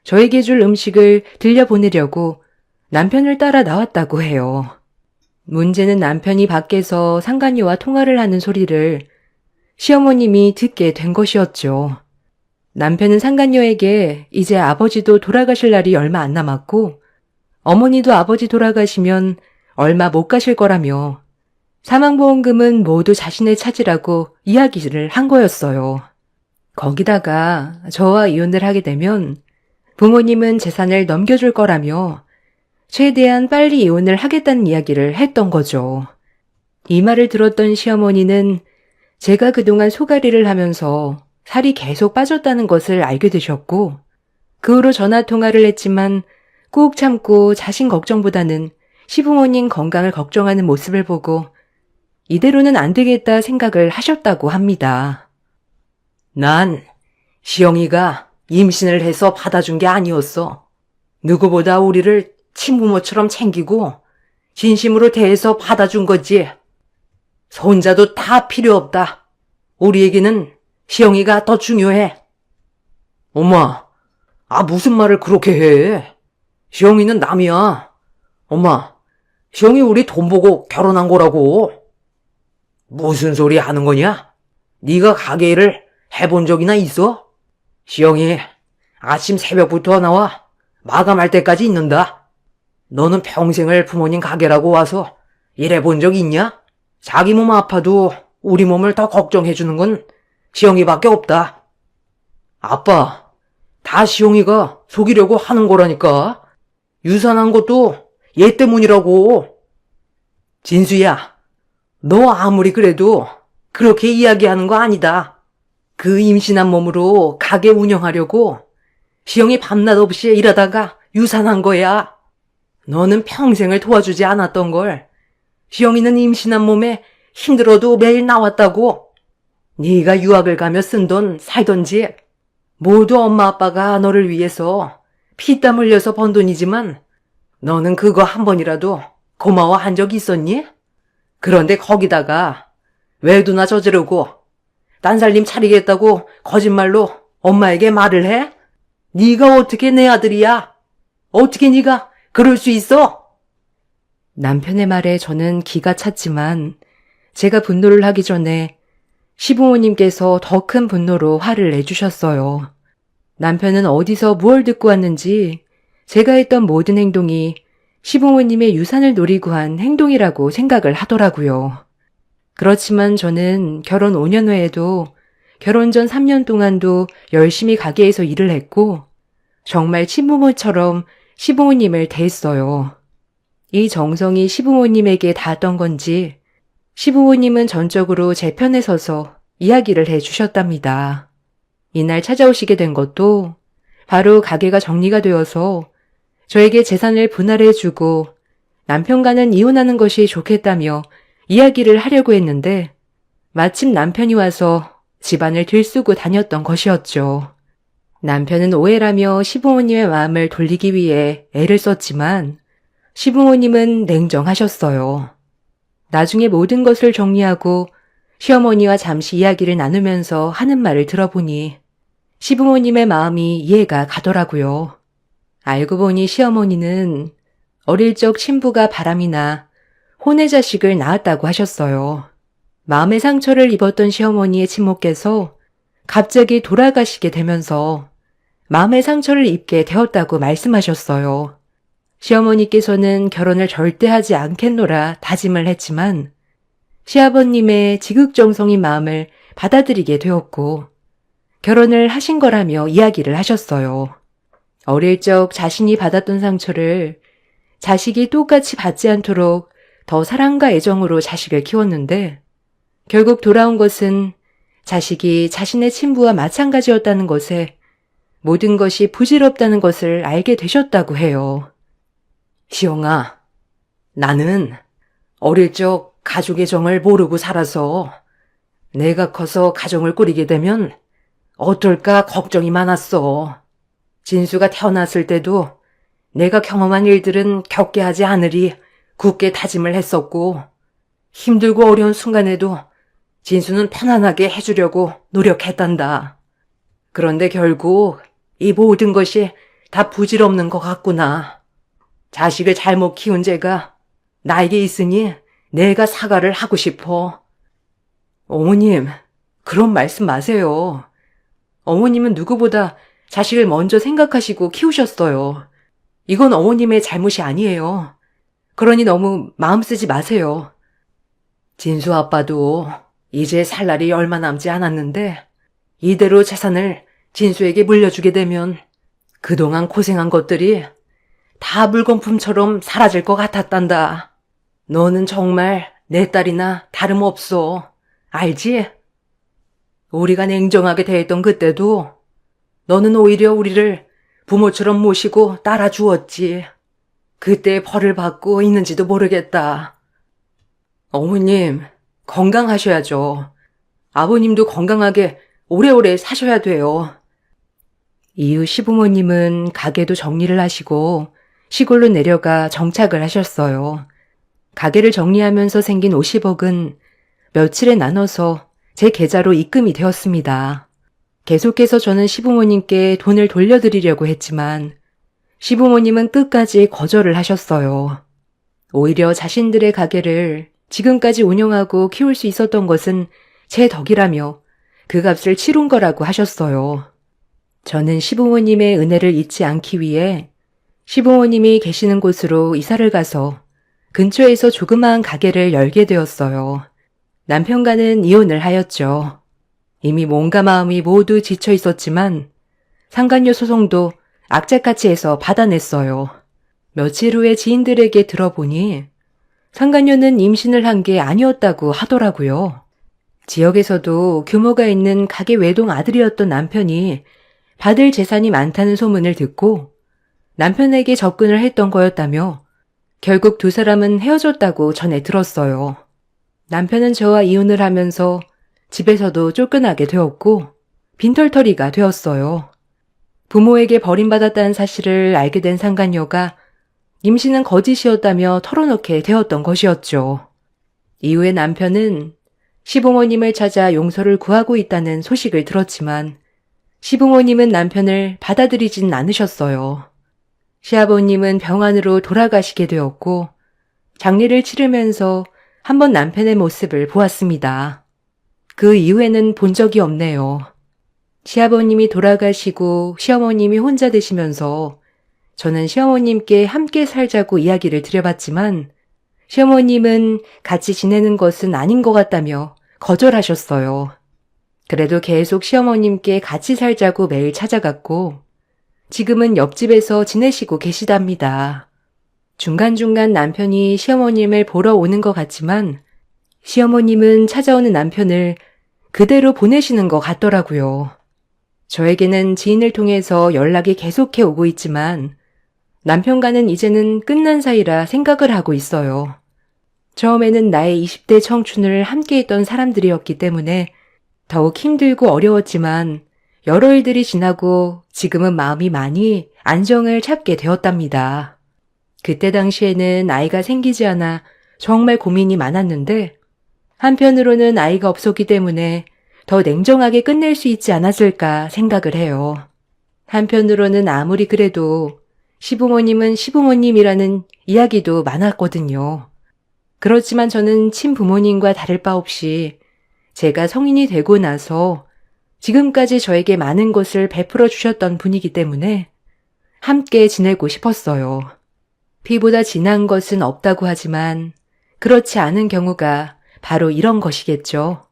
저에게 줄 음식을 들려보내려고 남편을 따라 나왔다고 해요. 문제는 남편이 밖에서 상간녀와 통화를 하는 소리를 시어머님이 듣게 된 것이었죠. 남편은 상간녀에게 이제 아버지도 돌아가실 날이 얼마 안 남았고 어머니도 아버지 돌아가시면 얼마 못 가실 거라며 사망보험금은 모두 자신의 차지라고 이야기를 한 거였어요. 거기다가 저와 이혼을 하게 되면 부모님은 재산을 넘겨줄 거라며 최대한 빨리 이혼을 하겠다는 이야기를 했던 거죠. 이 말을 들었던 시어머니는 제가 그동안 소가리를 하면서 살이 계속 빠졌다는 것을 알게 되셨고 그 후로 전화통화를 했지만 꾹 참고 자신 걱정보다는 시부모님 건강을 걱정하는 모습을 보고 이대로는 안 되겠다 생각을 하셨다고 합니다. 난 시영이가 임신을 해서 받아준 게 아니었어. 누구보다 우리를 친부모처럼 챙기고 진심으로 대해서 받아준 거지. 손자도 다 필요 없다. 우리에게는 시영이가 더 중요해. 엄마, 무슨 말을 그렇게 해? 시영이는 남이야. 엄마, 시영이 우리 돈 보고 결혼한 거라고. 무슨 소리 하는 거냐? 네가 가게 일을 해본 적이나 있어? 시영이 아침 새벽부터 나와 마감할 때까지 있는다. 너는 평생을 부모님 가게라고 와서 일해본 적 있냐? 자기 몸 아파도 우리 몸을 더 걱정해주는 건 시영이밖에 없다. 아빠, 다 시영이가 속이려고 하는 거라니까. 유산한 것도 얘 때문이라고. 진수야, 너 아무리 그래도 그렇게 이야기하는 거 아니다. 그 임신한 몸으로 가게 운영하려고 시영이 밤낮 없이 일하다가 유산한 거야. 너는 평생을 도와주지 않았던 걸 시영이는 임신한 몸에 힘들어도 매일 나왔다고. 네가 유학을 가며 쓴 돈 살던 집 모두 엄마 아빠가 너를 위해서 피땀 흘려서 번 돈이지만 너는 그거 한 번이라도 고마워한 적 있었니? 그런데 거기다가 외도나 저지르고 딴살림 차리겠다고 거짓말로 엄마에게 말을 해? 네가 어떻게 내 아들이야? 어떻게 네가 그럴 수 있어? 남편의 말에 저는 기가 찼지만 제가 분노를 하기 전에 시부모님께서 더 큰 분노로 화를 내주셨어요. 남편은 어디서 무얼 듣고 왔는지 제가 했던 모든 행동이 시부모님의 유산을 노리고 한 행동이라고 생각을 하더라고요. 그렇지만 저는 결혼 5년 후에도 결혼 전 3년 동안도 열심히 가게에서 일을 했고 정말 친부모처럼 시부모님을 대했어요. 이 정성이 시부모님에게 닿았던 건지 시부모님은 전적으로 제 편에 서서 이야기를 해주셨답니다. 이날 찾아오시게 된 것도 바로 가게가 정리가 되어서 저에게 재산을 분할해주고 남편과는 이혼하는 것이 좋겠다며 이야기를 하려고 했는데 마침 남편이 와서 집안을 들쓰고 다녔던 것이었죠. 남편은 오해라며 시부모님의 마음을 돌리기 위해 애를 썼지만 시부모님은 냉정하셨어요. 나중에 모든 것을 정리하고 시어머니와 잠시 이야기를 나누면서 하는 말을 들어보니 시부모님의 마음이 이해가 가더라고요. 알고 보니 시어머니는 어릴 적 친부가 바람이 나 혼외 자식을 낳았다고 하셨어요. 마음의 상처를 입었던 시어머니의 친모께서 갑자기 돌아가시게 되면서 마음의 상처를 입게 되었다고 말씀하셨어요. 시어머니께서는 결혼을 절대 하지 않겠노라 다짐을 했지만 시아버님의 지극정성인 마음을 받아들이게 되었고 결혼을 하신 거라며 이야기를 하셨어요. 어릴 적 자신이 받았던 상처를 자식이 똑같이 받지 않도록 더 사랑과 애정으로 자식을 키웠는데 결국 돌아온 것은 자식이 자신의 친부와 마찬가지였다는 것에 모든 것이 부질없다는 것을 알게 되셨다고 해요. 시영아, 나는 어릴 적 가족의 정을 모르고 살아서 내가 커서 가정을 꾸리게 되면 어떨까 걱정이 많았어. 진수가 태어났을 때도 내가 경험한 일들은 겪게 하지 않으리 굳게 다짐을 했었고 힘들고 어려운 순간에도 진수는 편안하게 해주려고 노력했단다. 그런데 결국 이 모든 것이 다 부질없는 것 같구나. 자식을 잘못 키운 죄가 나에게 있으니 내가 사과를 하고 싶어. 어머님, 그런 말씀 마세요. 어머님은 누구보다 자식을 먼저 생각하시고 키우셨어요. 이건 어머님의 잘못이 아니에요. 그러니 너무 마음 쓰지 마세요. 진수 아빠도 이제 살 날이 얼마 남지 않았는데 이대로 재산을 진수에게 물려주게 되면 그동안 고생한 것들이 다 물건품처럼 사라질 것 같았단다. 너는 정말 내 딸이나 다름없어. 알지? 우리가 냉정하게 대했던 그때도 너는 오히려 우리를 부모처럼 모시고 따라주었지. 그때 벌을 받고 있는지도 모르겠다. 어머님, 건강하셔야죠. 아버님도 건강하게 오래오래 사셔야 돼요. 이후 시부모님은 가게도 정리를 하시고 시골로 내려가 정착을 하셨어요. 가게를 정리하면서 생긴 50억은 며칠에 나눠서 제 계좌로 입금이 되었습니다. 계속해서 저는 시부모님께 돈을 돌려드리려고 했지만 시부모님은 끝까지 거절을 하셨어요. 오히려 자신들의 가게를 지금까지 운영하고 키울 수 있었던 것은 제 덕이라며 그 값을 치룬 거라고 하셨어요. 저는 시부모님의 은혜를 잊지 않기 위해 시부모님이 계시는 곳으로 이사를 가서 근처에서 조그마한 가게를 열게 되었어요. 남편과는 이혼을 하였죠. 이미 몸과 마음이 모두 지쳐 있었지만 상간녀 소송도 악착같이 해서 받아냈어요. 며칠 후에 지인들에게 들어보니 상간녀는 임신을 한 게 아니었다고 하더라고요. 지역에서도 규모가 있는 가게 외동 아들이었던 남편이 받을 재산이 많다는 소문을 듣고 남편에게 접근을 했던 거였다며 결국 두 사람은 헤어졌다고 전해 들었어요. 남편은 저와 이혼을 하면서 집에서도 쫓겨나게 되었고 빈털터리가 되었어요. 부모에게 버림받았다는 사실을 알게 된 상간녀가 임신은 거짓이었다며 털어놓게 되었던 것이었죠. 이후에 남편은 시부모님을 찾아 용서를 구하고 있다는 소식을 들었지만 시부모님은 남편을 받아들이진 않으셨어요. 시아버님은 병환으로 돌아가시게 되었고 장례를 치르면서 한번 남편의 모습을 보았습니다. 그 이후에는 본 적이 없네요. 시아버님이 돌아가시고 시어머님이 혼자 되시면서 저는 시어머님께 함께 살자고 이야기를 드려봤지만 시어머님은 같이 지내는 것은 아닌 것 같다며 거절하셨어요. 그래도 계속 시어머님께 같이 살자고 매일 찾아갔고 지금은 옆집에서 지내시고 계시답니다. 중간중간 남편이 시어머님을 보러 오는 것 같지만 시어머님은 찾아오는 남편을 그대로 보내시는 것 같더라고요. 저에게는 지인을 통해서 연락이 계속해 오고 있지만 남편과는 이제는 끝난 사이라 생각을 하고 있어요. 처음에는 나의 20대 청춘을 함께했던 사람들이었기 때문에 더욱 힘들고 어려웠지만 여러 일들이 지나고 지금은 마음이 많이 안정을 찾게 되었답니다. 그때 당시에는 아이가 생기지 않아 정말 고민이 많았는데 한편으로는 아이가 없었기 때문에 더 냉정하게 끝낼 수 있지 않았을까 생각을 해요. 한편으로는 아무리 그래도 시부모님은 시부모님이라는 이야기도 많았거든요. 그렇지만 저는 친부모님과 다를 바 없이 제가 성인이 되고 나서 지금까지 저에게 많은 것을 베풀어 주셨던 분이기 때문에 함께 지내고 싶었어요. 피보다 진한 것은 없다고 하지만 그렇지 않은 경우가 바로 이런 것이겠죠.